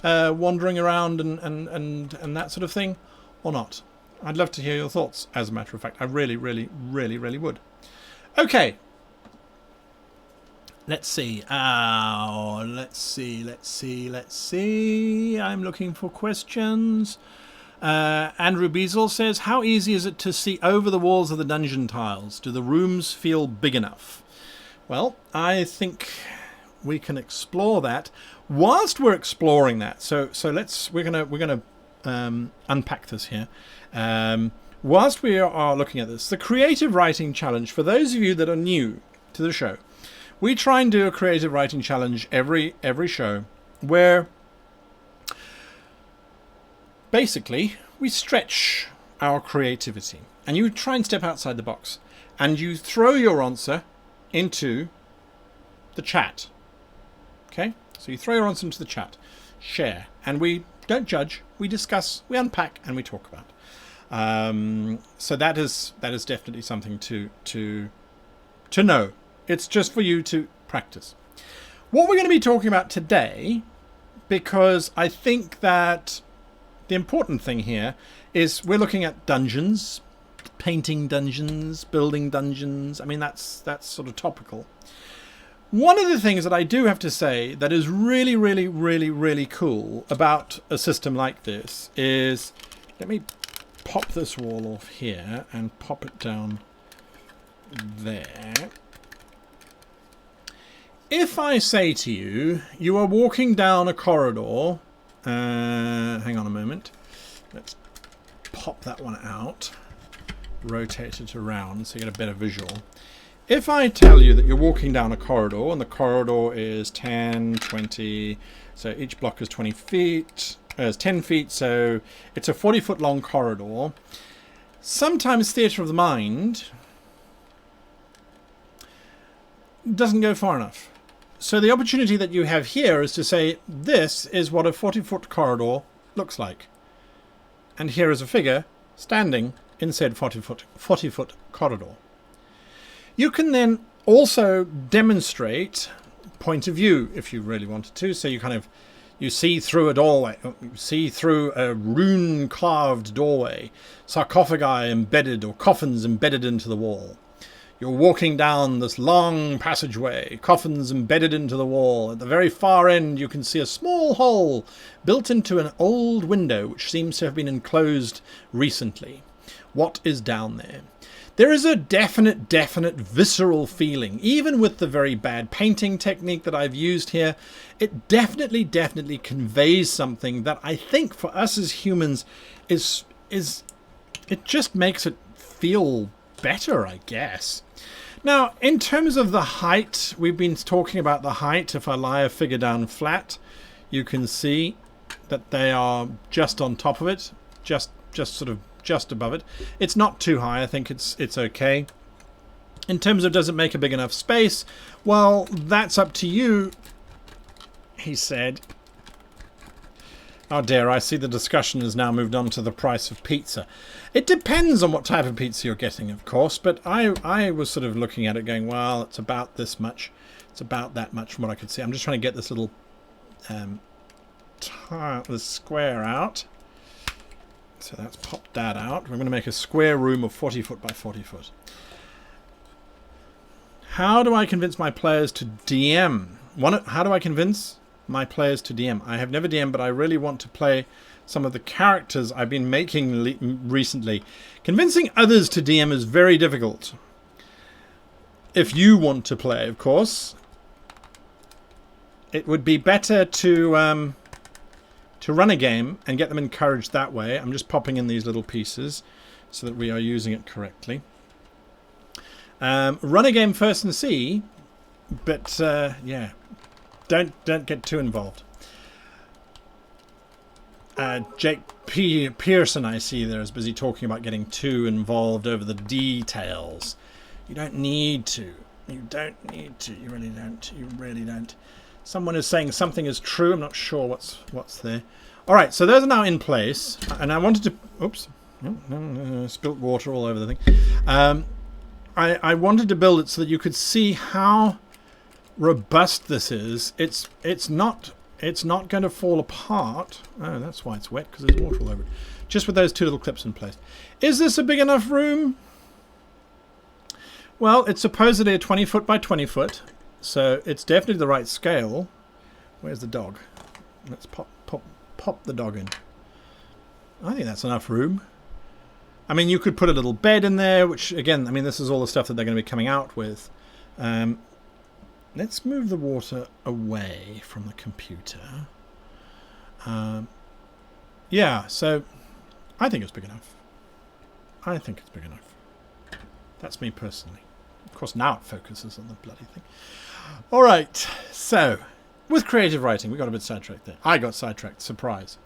Wandering around and that sort of thing, or not? I'd love to hear your thoughts, as a matter of fact. I really would. Okay. Let's see. Let's see. I'm looking for questions. Andrew Beazle says, how easy is it to see over the walls of the dungeon tiles? Do the rooms feel big enough? Well, I think we can explore that. Whilst we're exploring that, so we're gonna unpack this here. Whilst we are looking at this, the creative writing challenge, for those of you that are new to the show, we try and do a creative writing challenge every show where basically we stretch our creativity and you try and step outside the box and you throw your answer into the chat. Okay? So you throw your answer into the chat, share, and we don't judge, we discuss, we unpack, and we talk about. So that is definitely something to know. It's just for you to practice. What we're going to be talking about today, because I think that the important thing here is we're looking at dungeons, painting dungeons, building dungeons. I mean, that's sort of topical. One of the things that I do have to say that is really cool about a system like this is, let me pop this wall off here and pop it down there. If I say to you, you are walking down a corridor, hang on a moment, let's pop that one out, rotate it around so you get a better visual. If I tell you that you're walking down a corridor and the corridor is 10, 20, so each block is 20 feet, it's 10 feet, so it's a 40-foot long corridor. Sometimes theatre of the mind doesn't go far enough. So the opportunity that you have here is to say, this is what a 40-foot corridor looks like. And here is a figure standing in said 40-foot corridor. You can then also demonstrate point of view if you really wanted to. So you see through a doorway, you see through a rune carved doorway, sarcophagi embedded or coffins embedded into the wall. You're walking down this long passageway, coffins embedded into the wall. At the very far end, you can see a small hole built into an old window, which seems to have been enclosed recently. What is down there? There is a definite visceral feeling. Even with the very bad painting technique that I've used here, it definitely conveys something that I think for us as humans is it just makes it feel better, I guess. Now, in terms of the height, we've been talking about the height. If I lie a figure down flat, you can see that they are just on top of it, just above it. It's not too high. I think it's okay. In terms of does it make a big enough space? Well, that's up to you, he said. Oh dear, I see the discussion has now moved on to the price of pizza. It depends on what type of pizza you're getting, of course, but I was sort of looking at it going, well, it's about this much. It's about that much from what I could see. I'm just trying to get this little this square out. So that's popped that out. We're going to make a square room of 40 foot by 40 foot. How do I convince my players to DM? How do I convince my players to DM? I have never DM'd, but I really want to play some of the characters I've been making recently. Convincing others to DM is very difficult. If you want to play, of course, it would be better to run a game and get them encouraged that way. I'm just popping in these little pieces so that we are using it correctly. Run a game first and see, but yeah, don't get too involved. Jake Pearson, I see there, is busy talking about getting too involved over the details. You don't need to. You don't need to. You really don't. You really don't. Someone is saying something is true. I'm not sure what's there. All right, so those are now in place, and I wanted to. Oops, spilt water all over the thing. I wanted to build it so that you could see how robust this is. It's not going to fall apart. Oh, that's why it's wet, because there's water all over it. Just with those two little clips in place. Is this a big enough room? Well, it's supposedly a 20 foot by 20 foot, so it's definitely the right scale. Where's the dog? Let's pop the dog in. I think that's enough room. I mean, you could put a little bed in there, which, again, I mean, this is all the stuff that they're going to be coming out with. Let's move the water away from the computer. Yeah, so I think it's big enough. I think it's big enough. That's me personally. Of course, now it focuses on the bloody thing. All right, so with creative writing, we got a bit sidetracked there. I got sidetracked, surprise.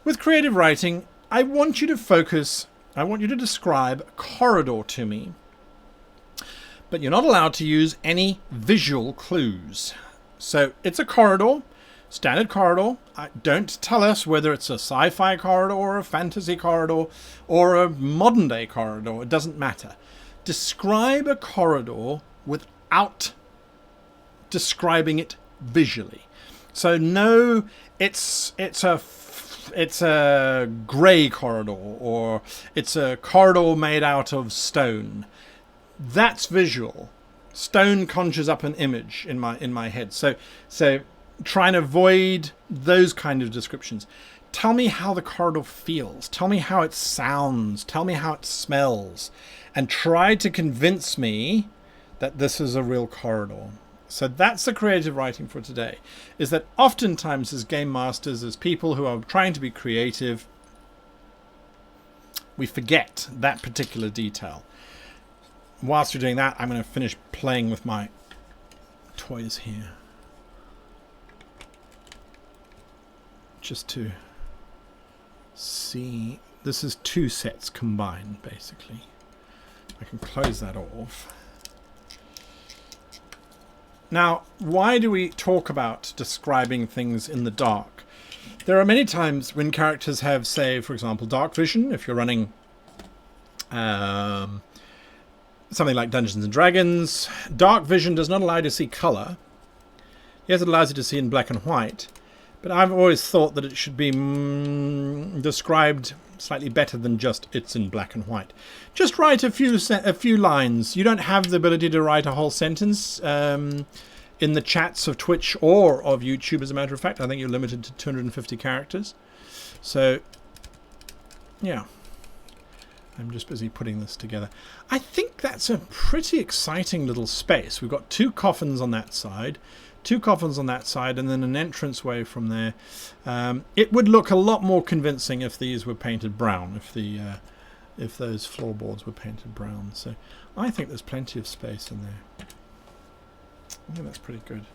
With creative writing, I want you to focus, I want you to describe a corridor to me. But you're not allowed to use any visual clues. So it's a corridor, standard corridor. Don't tell us whether it's a sci-fi corridor or a fantasy corridor or a modern day corridor. It doesn't matter. Describe a corridor without describing it visually. So no, it's a grey corridor, or it's a corridor made out of stone. That's visual. Stone conjures up an image in my head. So try and avoid those kind of descriptions. Tell me how the corridor feels. Tell me how it sounds. Tell me how it smells. And try to convince me that this is a real corridor. So that's the creative writing for today, is that oftentimes as game masters, as people who are trying to be creative, we forget that particular detail. Whilst you're doing that, I'm going to finish playing with my toys here. Just to see. This is two sets combined, basically. I can close that off. Now, why do we talk about describing things in the dark? There are many times when characters have, say, for example, dark vision. If you're running something like Dungeons and Dragons, dark vision does not allow you to see color. Yes, it allows you to see in black and white, But I've always thought that it should be described slightly better than just it's in black and white. Just write a few lines. You don't have the ability to write a whole sentence in the chats of Twitch or of YouTube, as a matter of fact. I think you're limited to 250 characters. So, yeah. I'm just busy putting this together. I think that's a pretty exciting little space. We've got 2 coffins on that side, 2 coffins on that side, and then an entranceway from there. It would look a lot more convincing if these were painted brown, if those floorboards were painted brown. So I think there's plenty of space in there. I think that's pretty good.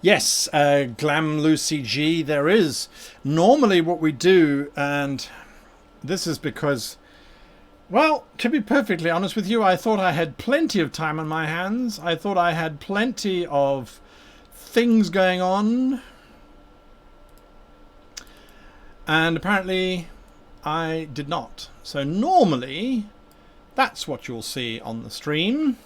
Yes, Glam Lucy G, there is. Normally what we do, and this is because, well, to be perfectly honest with you, I thought I had plenty of time on my hands. I thought I had plenty of things going on. And apparently I did not. So normally that's what you'll see on the stream.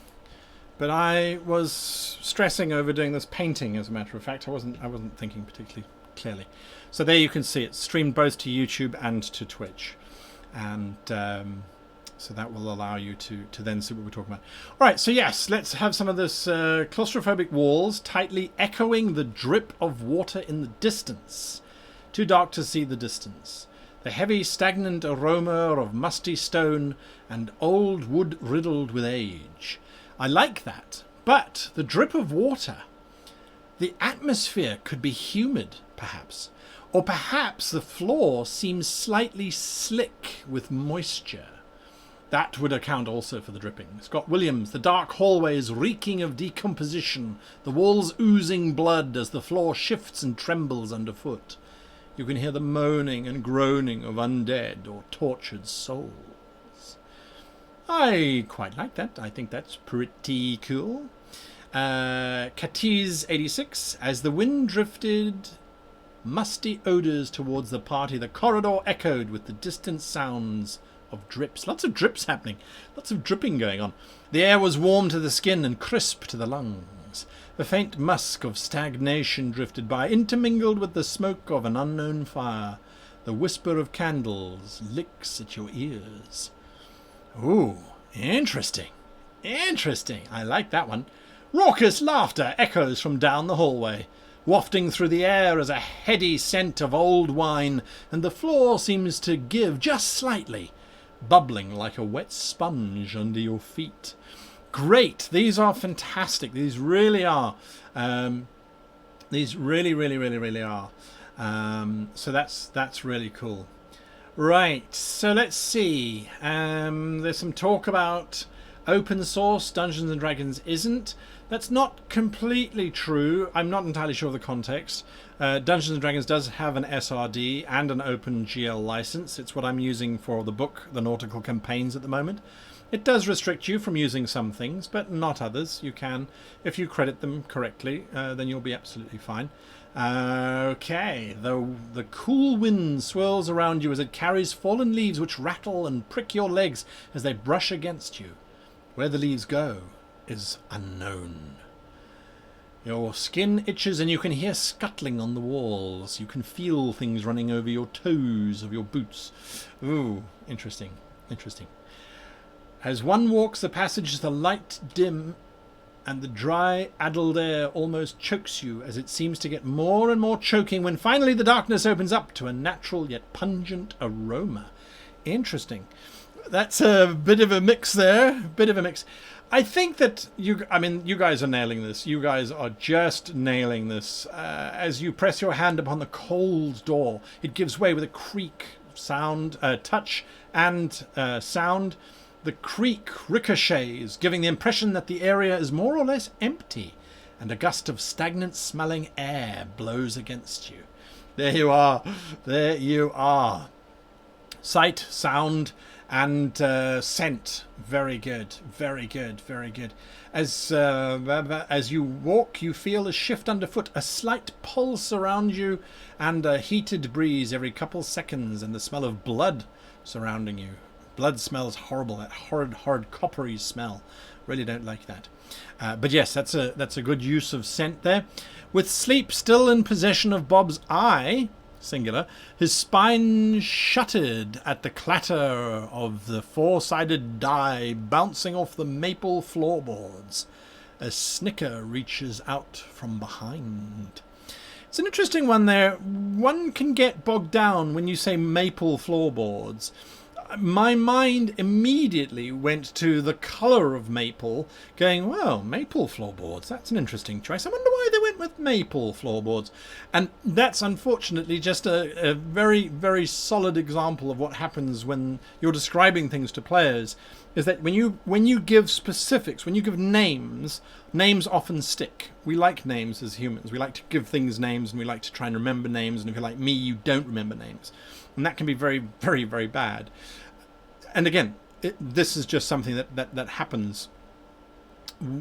But I was stressing over doing this painting, as a matter of fact. I wasn't thinking particularly clearly. So there you can see it's streamed both to YouTube and to Twitch. And so that will allow you to then see what we're talking about. All right, so yes, let's have some of this claustrophobic walls tightly echoing the drip of water in the distance. Too dark to see the distance. The heavy, stagnant aroma of musty stone and old wood riddled with age. I like that, but the drip of water, the atmosphere could be humid, perhaps. Or perhaps the floor seems slightly slick with moisture. That would account also for the dripping. Scott Williams, the dark hallways reeking of decomposition, the walls oozing blood as the floor shifts and trembles underfoot. You can hear the moaning and groaning of undead or tortured souls. I quite like that. I think that's pretty cool. Katiz86, as the wind drifted musty odours towards the party, the corridor echoed with the distant sounds of drips. Lots of drips happening. Lots of dripping going on. The air was warm to the skin and crisp to the lungs. The faint musk of stagnation drifted by, intermingled with the smoke of an unknown fire. The whisper of candles licks at your ears. Ooh, interesting. Interesting. I like that one. Raucous laughter echoes from down the hallway, wafting through the air as a heady scent of old wine, and the floor seems to give just slightly, bubbling like a wet sponge under your feet. Great. These are fantastic. These really are. These really are. So that's really cool. Right, so let's see. There's some talk about open source. Dungeons & Dragons isn't. That's not completely true. I'm not entirely sure of the context. Dungeons & Dragons does have an SRD and an OpenGL license. It's what I'm using for the book, the Nautical campaigns at the moment. It does restrict you from using some things, but not others. You can, if you credit them correctly, then you'll be absolutely fine. Okay, the cool wind swirls around you as it carries fallen leaves which rattle and prick your legs as they brush against you. Where the leaves go is unknown. Your skin itches and you can hear scuttling on the walls. You can feel things running over your toes of your boots. Ooh, interesting, interesting. As one walks the passage, the light dim and the dry, addled air almost chokes you as it seems to get more and more choking when finally the darkness opens up to a natural yet pungent aroma. Interesting. That's a bit of a mix there. Bit of a mix. I think that you guys are nailing this. You guys are just nailing this. As you press your hand upon the cold door, it gives way with a creak, sound, touch, and sound. The creak ricochets, giving the impression that the area is more or less empty, and a gust of stagnant-smelling air blows against you. There you are. There you are. Sight, sound, And scent, very good, very good, very good. As you walk, you feel a shift underfoot, a slight pulse around you, and a heated breeze every couple seconds, and the smell of blood surrounding you. Blood smells horrible, that horrid coppery smell. Really don't like that. But yes, that's a good use of scent there. With sleep still in possession of Bob's eye, singular, his spine shuttered at the clatter of the four-sided die bouncing off the maple floorboards. A snicker reaches out from behind. It's an interesting one there. One can get bogged down when you say maple floorboards. My mind immediately went to the colour of maple, going, well, maple floorboards, that's an interesting choice. I wonder why they went with maple floorboards. And that's unfortunately just a very, very solid example of what happens when you're describing things to players, is that when you give specifics, when you give names, names often stick. We like names as humans. We like to give things names, and we like to try and remember names, and if you're like me, you don't remember names. And that can be very, very, very bad. And again, this is just something that happens.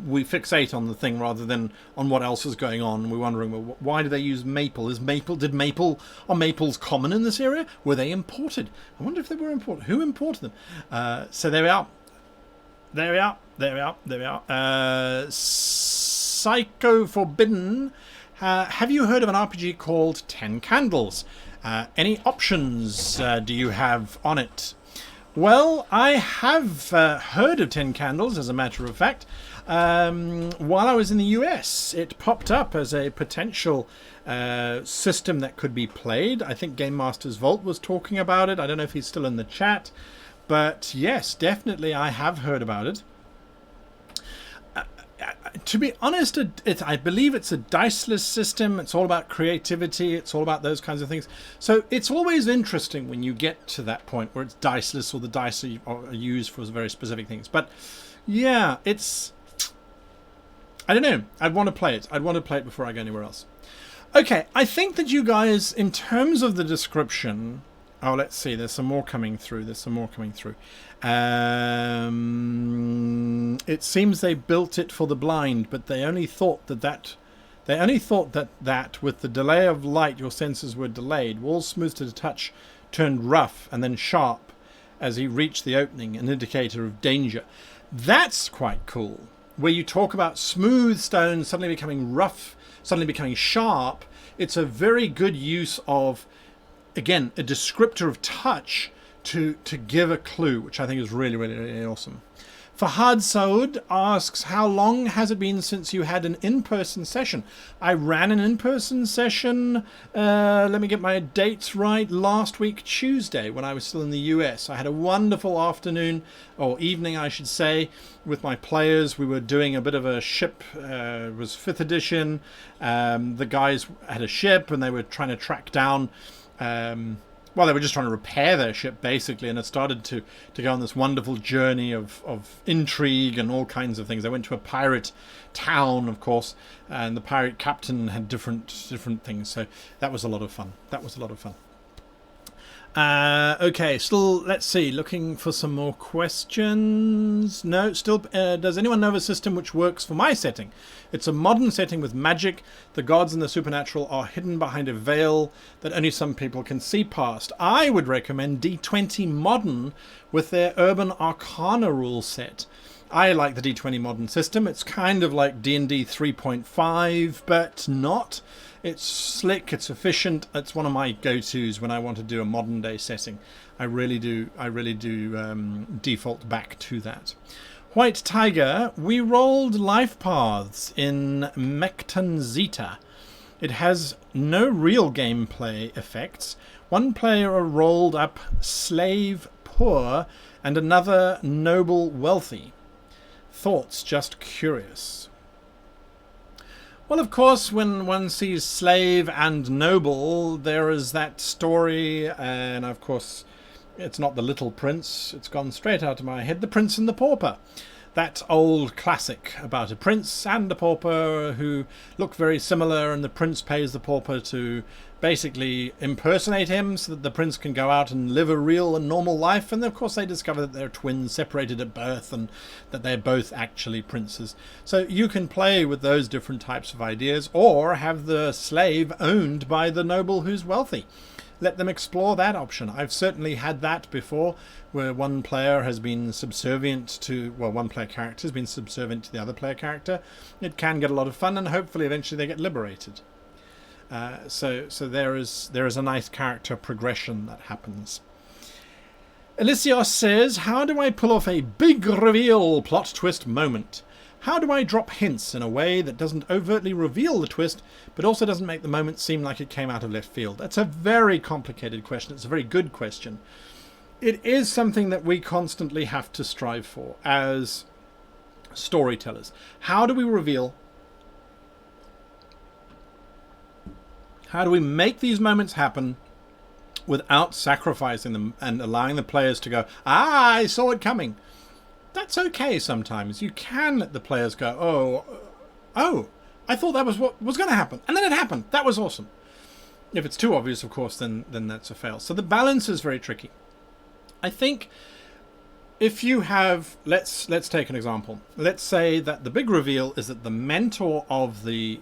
We fixate on the thing rather than on what else is going on. And we're wondering, well, why do they use maple? Are maples common in this area? Were they imported? I wonder if they were imported. Who imported them? So there we are. There we are. Psycho Forbidden. Have you heard of an RPG called 10 Candles? Any options do you have on it? Well, I have heard of 10 Candles, as a matter of fact. While I was in the US, it popped up as a potential system that could be played. I think Game Master's Vault was talking about it. I don't know if he's still in the chat. But yes, definitely I have heard about it. To be honest, I believe it's a diceless system. It's all about creativity. It's all about those kinds of things. So it's always interesting when you get to that point where it's diceless, or the dice are used for very specific things. But yeah, I don't know. I'd want to play it. I'd want to play it before I go anywhere else. Okay, I think that you guys, in terms of the description... Oh, let's see. There's some more coming through. It seems they built it for the blind, but they only thought that with the delay of light, your senses were delayed. Walls smooth to the touch turned rough and then sharp as he reached the opening, an indicator of danger. That's quite cool. Where you talk about smooth stones suddenly becoming rough, suddenly becoming sharp. It's a very good use of, again, a descriptor of touch to give a clue, which I think is really, really, really awesome. Fahad Saud asks, how long has it been since you had an in-person session? I ran an in-person session, let me get my dates right, last week Tuesday when I was still in the US. I had a wonderful afternoon, or evening I should say, with my players. We were doing a bit of a ship, it was 5th edition. The guys had a ship and they were trying to track down... they were just trying to repair their ship, basically, and it started to go on this wonderful journey of intrigue and all kinds of things. They went to a pirate town, of course, and the pirate captain had different things, so that was a lot of fun. Okay, still, let's see, looking for some more questions. No, still, does anyone know of a system which works for my setting? It's a modern setting with magic. The gods and the supernatural are hidden behind a veil that only some people can see past. I would recommend D20 Modern with their Urban Arcana rule set. I like the D20 Modern system. It's kind of like D&D 3.5, but not. It's slick, it's efficient. It's one of my go-tos when I want to do a modern day setting. I really do default back to that. White Tiger, we rolled life paths in Mecton Zeta. It has no real gameplay effects. One player rolled up slave poor and another noble wealthy. Thoughts, just curious. Well, of course, when one sees slave and noble, there is that story, and of course, it's not The Little Prince. It's gone straight out of my head. The Prince and the Pauper. that old classic about a prince and a pauper who look very similar, and the prince pays the pauper to basically impersonate him so that the prince can go out and live a real and normal life. And of course they discover that they're twins separated at birth and that they're both actually princes. So you can play with those different types of ideas, or have the slave owned by the noble who's wealthy. Let them explore that option. I've certainly had that before, where one player has been subservient to, well, one player character has been subservient to the other player character. It can get a lot of fun, and hopefully eventually they get liberated. So there is a nice character progression that happens. Elysios says, how do I pull off a big reveal plot twist moment? How do I drop hints in a way that doesn't overtly reveal the twist, but also doesn't make the moment seem like it came out of left field? That's a very complicated question. It's a very good question. It is something that we constantly have to strive for as storytellers. How do we reveal? How do we make these moments happen without sacrificing them and allowing the players to go, I saw it coming? That's okay sometimes. You can let the players go, oh, I thought that was what was going to happen. And then it happened. That was awesome. If it's too obvious, of course, then that's a fail. So the balance is very tricky. I think if you have, let's take an example. Let's say that the big reveal is that the mentor of the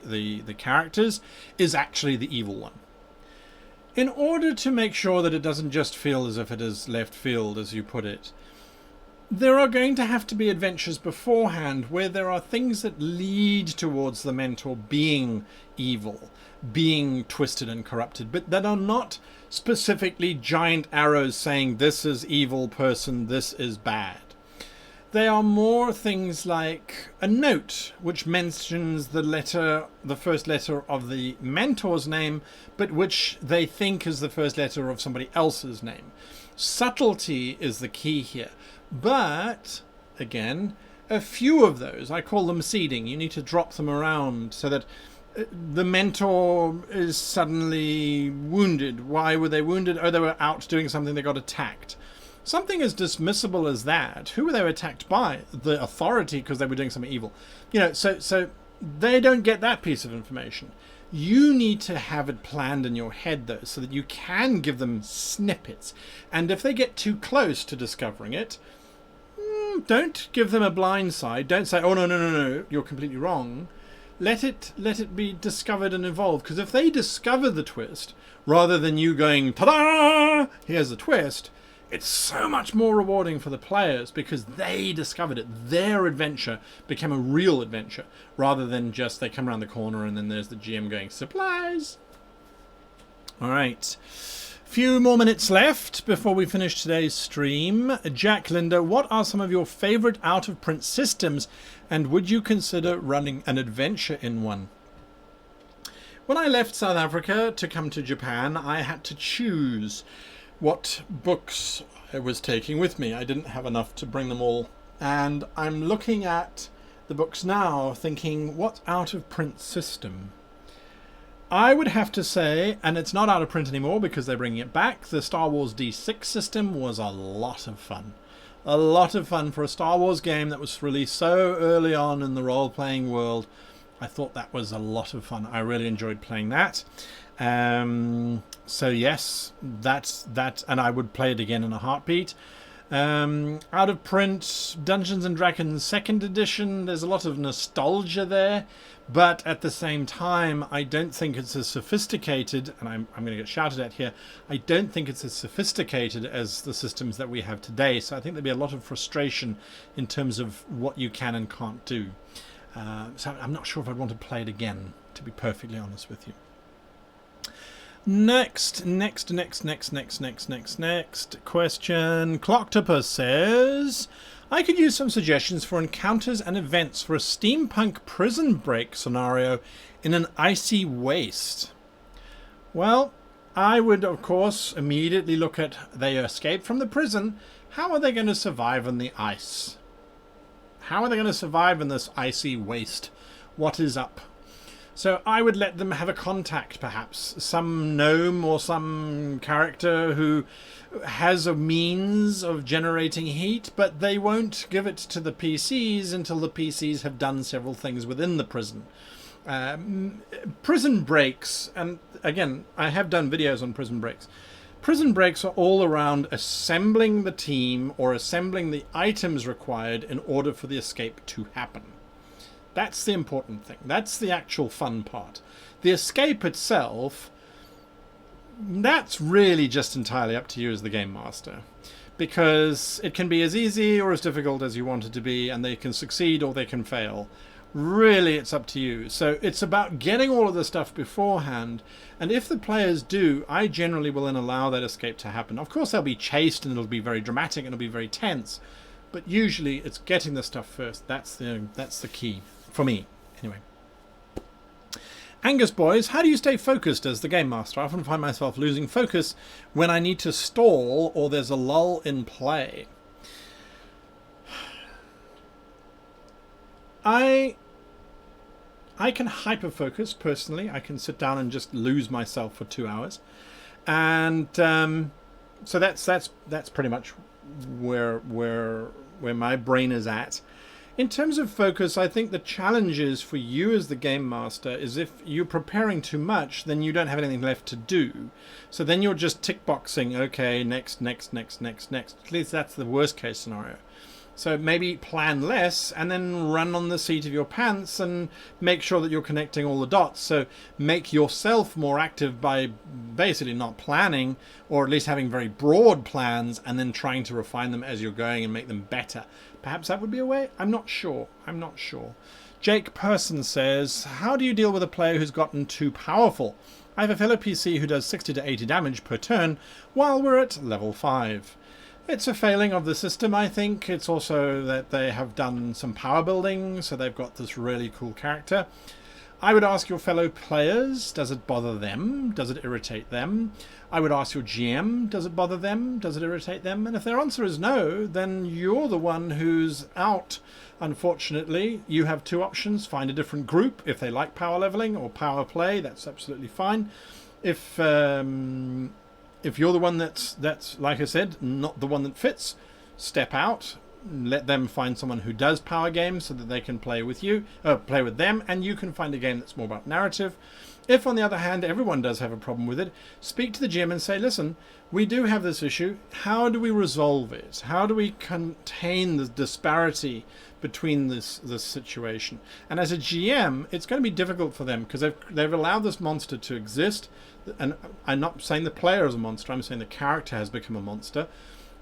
characters is actually the evil one. In order to make sure that it doesn't just feel as if it is left field, as you put it, there are going to have to be adventures beforehand where there are things that lead towards the mentor being evil, being twisted and corrupted, but that are not specifically giant arrows saying this is evil person, this is bad. They are more things like a note which mentions the first letter of the mentor's name, but which they think is the first letter of somebody else's name. Subtlety is the key here. But, again, a few of those, I call them seeding. You need to drop them around so that the mentor is suddenly wounded. Why were they wounded? Oh, they were out doing something, they got attacked. Something as dismissible as that. Who were they attacked by? The authority, because they were doing something evil. So they don't get that piece of information. You need to have it planned in your head, though, so that you can give them snippets. And if they get too close to discovering it, don't give them a blind side. Don't say, oh, no, you're completely wrong. Let it be discovered and evolved. Because if they discover the twist, rather than you going, ta-da, here's the twist, it's so much more rewarding for the players because they discovered it. Their adventure became a real adventure, rather than just they come around the corner and then there's the GM going, supplies. All right. Few more minutes left before we finish today's stream. Jack, Linda, what are some of your favorite out-of-print systems, and would you consider running an adventure in one? When I left South Africa to come to Japan, I had to choose what books I was taking with me. I didn't have enough to bring them all. And I'm looking at the books now thinking, what out-of-print system? I would have to say, and it's not out of print anymore because they're bringing it back, the Star Wars D6 system was a lot of fun. A lot of fun for a Star Wars game that was released so early on in the role-playing world. I thought that was a lot of fun. I really enjoyed playing that. So yes, that's that, and I would play it again in a heartbeat. Out of print, Dungeons and Dragons 2nd edition, there's a lot of nostalgia there, but at the same time, I don't think it's as sophisticated, and I'm going to get shouted at here, I don't think it's as sophisticated as the systems that we have today, so I think there'd be a lot of frustration in terms of what you can and can't do. So I'm not sure if I'd want to play it again, to be perfectly honest with you. Next question. Cloctopus says, I could use some suggestions for encounters and events for a steampunk prison break scenario in an icy waste. Well, I would, of course, immediately look at they escaped from the prison. How are they going to survive on the ice? How are they going to survive in this icy waste? What is up? So I would let them have a contact, perhaps some gnome or some character who has a means of generating heat, but they won't give it to the PCs until the PCs have done several things within the prison. Prison breaks, and again, I have done videos on prison breaks. Prison breaks are all around assembling the team or assembling the items required in order for the escape to happen. That's the important thing. That's the actual fun part. The escape itself, that's really just entirely up to you as the game master, because it can be as easy or as difficult as you want it to be, and they can succeed or they can fail. Really, it's up to you. So it's about getting all of the stuff beforehand, and if the players do, I generally will then allow that escape to happen. Of course, they'll be chased and it'll be very dramatic and it'll be very tense, but usually it's getting the stuff first. That's the key for me, anyway. Angus Boys, how do you stay focused as the game master? I often find myself losing focus when I need to stall or there's a lull in play. I can hyper-focus personally. I can sit down and just lose myself for 2 hours, and so that's pretty much where my brain is at. In terms of focus, I think the challenge is for you as the game master is if you're preparing too much, then you don't have anything left to do. So then you're just tick boxing. Okay, next. At least that's the worst case scenario. So maybe plan less and then run on the seat of your pants and make sure that you're connecting all the dots. So make yourself more active by basically not planning, or at least having very broad plans and then trying to refine them as you're going and make them better. Perhaps that would be a way. I'm not sure. Jake Person says, how do you deal with a player who's gotten too powerful? I have a fellow PC who does 60 to 80 damage per turn while we're at level 5. It's a failing of the system, I think. It's also that they have done some power building, so they've got this really cool character. I would ask your fellow players, does it bother them? Does it irritate them? I would ask your GM, does it bother them? Does it irritate them? And if their answer is no, then you're the one who's out. Unfortunately, you have two options. Find a different group if they like power leveling or power play. That's absolutely fine. If you're the one that's like I said, not the one that fits, step out. Let them find someone who does power games so that they can play with you, play with them, and you can find a game that's more about narrative. If, on the other hand, everyone does have a problem with it, speak to the GM and say, listen, we do have this issue. How do we resolve it? How do we contain the disparity between this situation? And as a GM, it's going to be difficult for them because they've allowed this monster to exist. And I'm not saying the player is a monster. I'm saying the character has become a monster.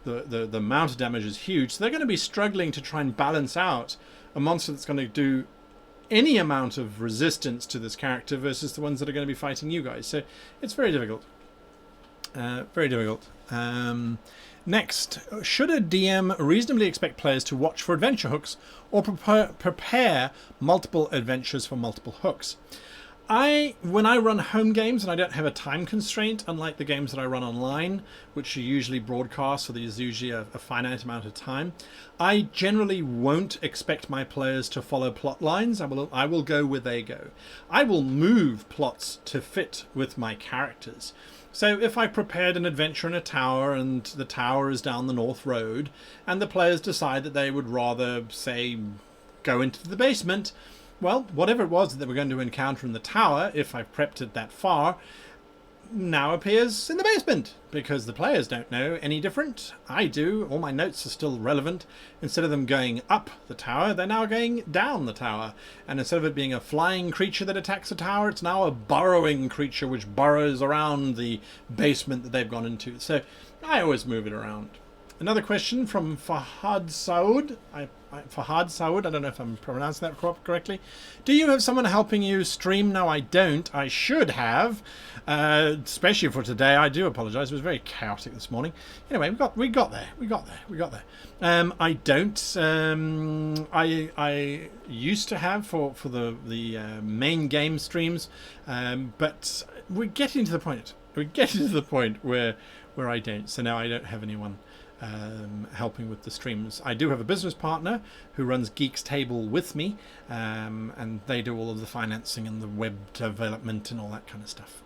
The amount of damage is huge. So they're going to be struggling to try and balance out a monster that's going to do any amount of resistance to this character versus the ones that are going to be fighting you guys. So it's very difficult. Very difficult. Next, should a DM reasonably expect players to watch for adventure hooks or prepare multiple adventures for multiple hooks? When I run home games and I don't have a time constraint, unlike the games that I run online, which are usually broadcast, so there's usually a finite amount of time, I generally won't expect my players to follow plot lines. I will go where they go. I will move plots to fit with my characters. So if I prepared an adventure in a tower and the tower is down the North Road and the players decide that they would rather, say, go into the basement, well, whatever it was that they were going to encounter in the tower, if I've prepped it that far, now appears in the basement, because the players don't know any different. I do. All my notes are still relevant. Instead of them going up the tower, they're now going down the tower. And instead of it being a flying creature that attacks a tower, it's now a burrowing creature which burrows around the basement that they've gone into. So I always move it around. Another question from Fahad Saud. Fahad Saud, I don't know if I'm pronouncing that correctly. Do you have someone helping you stream? No, I don't. I should have, especially for today. I do apologise. It was very chaotic this morning. Anyway, we got there. I don't. I used to have for the main game streams, but we're getting to the point. We're getting to the point where I don't. So now I don't have anyone helping with the streams. I do have a business partner who runs Geeks Table with me, and they do all of the financing and the web development and all that kind of stuff.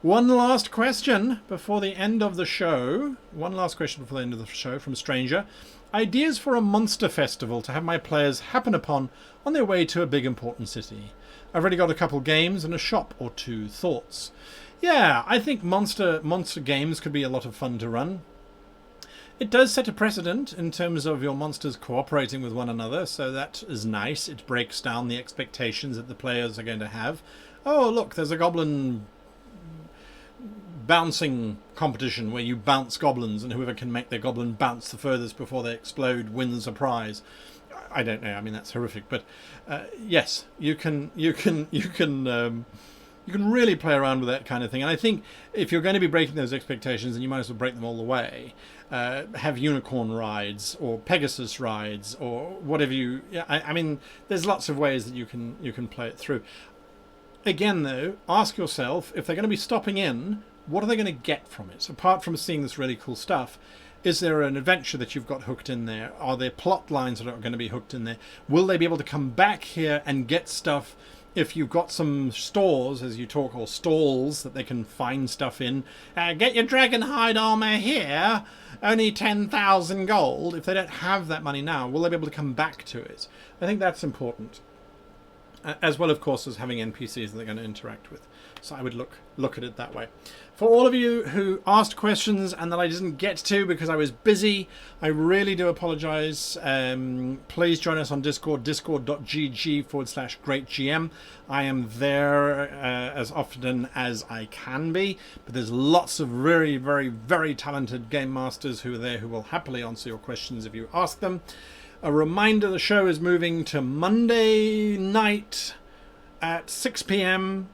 One last question before the end of the show. From Stranger. Ideas for a monster festival to have my players happen upon on their way to a big important city. I've already got a couple games and a shop or two. Thoughts? Yeah, I think monster games could be a lot of fun to run. It does set a precedent in terms of your monsters cooperating with one another, so that is nice. It breaks down the expectations that the players are going to have. Oh, look, there's a goblin bouncing competition where you bounce goblins, and whoever can make their goblin bounce the furthest before they explode wins a prize. I don't know. I mean, that's horrific, but yes, you can really play around with that kind of thing. And I think if you're going to be breaking those expectations, then you might as well break them all the way. Have unicorn rides or Pegasus rides or whatever you. Yeah, I mean, there's lots of ways that you can play it through. Again, though, ask yourself if they're going to be stopping in, what are they going to get from it? Apart from seeing this really cool stuff, is there an adventure that you've got hooked in there? Are there plot lines that are going to be hooked in there? Will they be able to come back here and get stuff if you've got some stores, as you talk, or stalls that they can find stuff in? Get your dragon hide armor here, only 10,000 gold. If they don't have that money now, will they be able to come back to it? I think that's important. As well, of course, as having NPCs that they're going to interact with. So I would look at it that way. For all of you who asked questions and that I didn't get to because I was busy, I really do apologize. Please join us on Discord, discord.gg/greatgm. I am there as often as I can be, but there's lots of very, very, very talented game masters who are there who will happily answer your questions if you ask them. A reminder, the show is moving to Monday night at 6 p.m.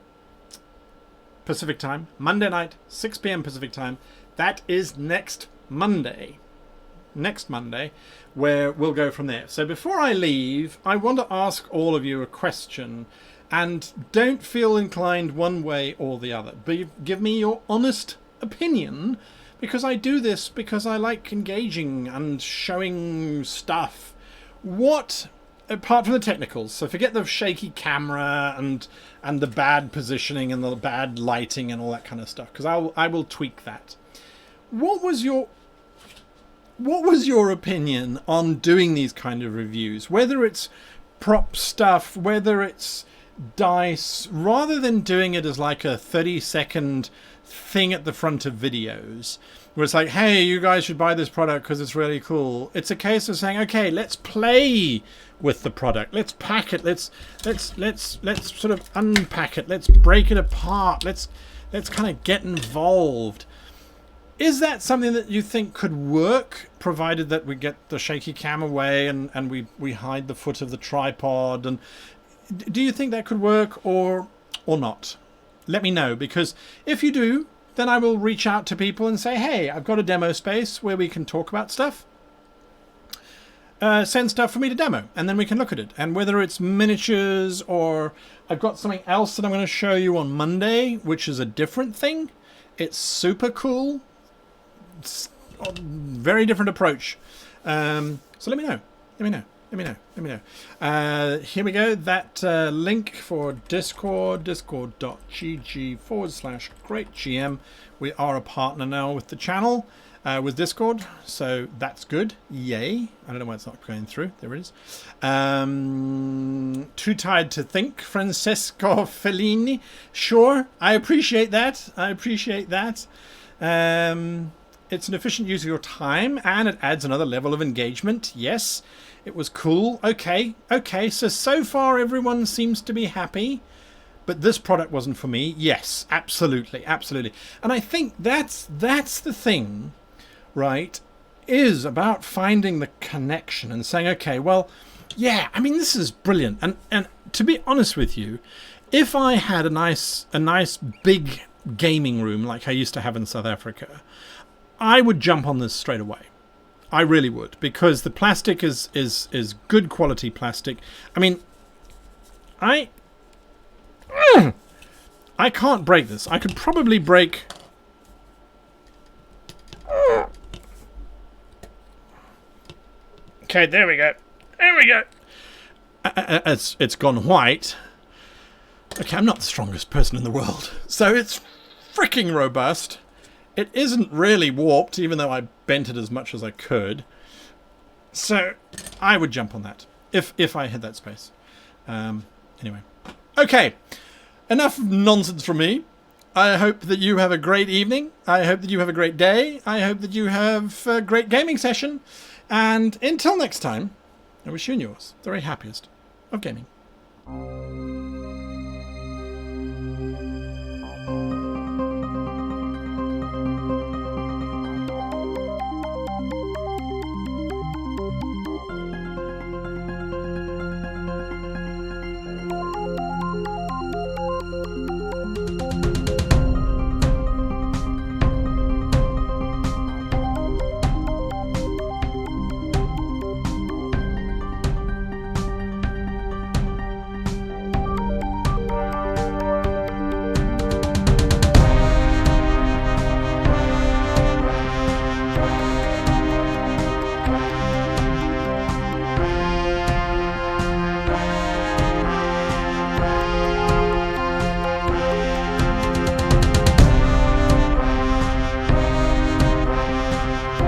Pacific time. Monday night, 6 p.m. Pacific time. That is next Monday. Where we'll go from there. So before I leave, I want to ask all of you a question. And don't feel inclined one way or the other. But give me your honest opinion, because I do this because I like engaging and showing stuff. What, apart from the technicals, so forget the shaky camera and the bad positioning and the bad lighting and all that kind of stuff, because I will tweak that. What was your opinion on doing these kind of reviews? Whether it's prop stuff, whether it's dice, rather than doing it as like a 30-second thing at the front of videos, where it's like, hey, you guys should buy this product because it's really cool. It's a case of saying, okay, let's play with the product. Let's pack it. Let's sort of unpack it. Let's break it apart. Let's kind of get involved. Is that something that you think could work, provided that we get the shaky cam away and we hide the foot of the tripod? And do you think that could work or not? Let me know, because if you do, then I will reach out to people and say, hey, I've got a demo space where we can talk about stuff. Send stuff for me to demo, and then we can look at it. And whether it's miniatures or I've got something else that I'm going to show you on Monday, which is a different thing. It's super cool. It's a very different approach. So let me know. Here we go. That link for Discord, discord.gg/greatgm. We are a partner now with the channel, with Discord, so that's good. Yay. I don't know why it's not going through. There it is. Too tired to think, Francesco Fellini. Sure, I appreciate that. It's an efficient use of your time, and it adds another level of engagement. Yes. It was cool. Okay. So far everyone seems to be happy, but this product wasn't for me. Yes, absolutely. And I think that's the thing, right? Is about finding the connection and saying, okay, well, yeah, I mean, this is brilliant. And to be honest with you, if I had a nice big gaming room like I used to have in South Africa, I would jump on this straight away. I really would, because the plastic is good quality plastic. I mean, I can't break this. I could probably break Okay, there we go. There we go. It's gone white. Okay, I'm not the strongest person in the world. So it's freaking robust. It isn't really warped, even though I bent it as much as I could. So I would jump on that if I had that space. Anyway. Okay. Enough nonsense from me. I hope that you have a great evening. I hope that you have a great day. I hope that you have a great gaming session. And until next time, I wish you and yours the very happiest of gaming.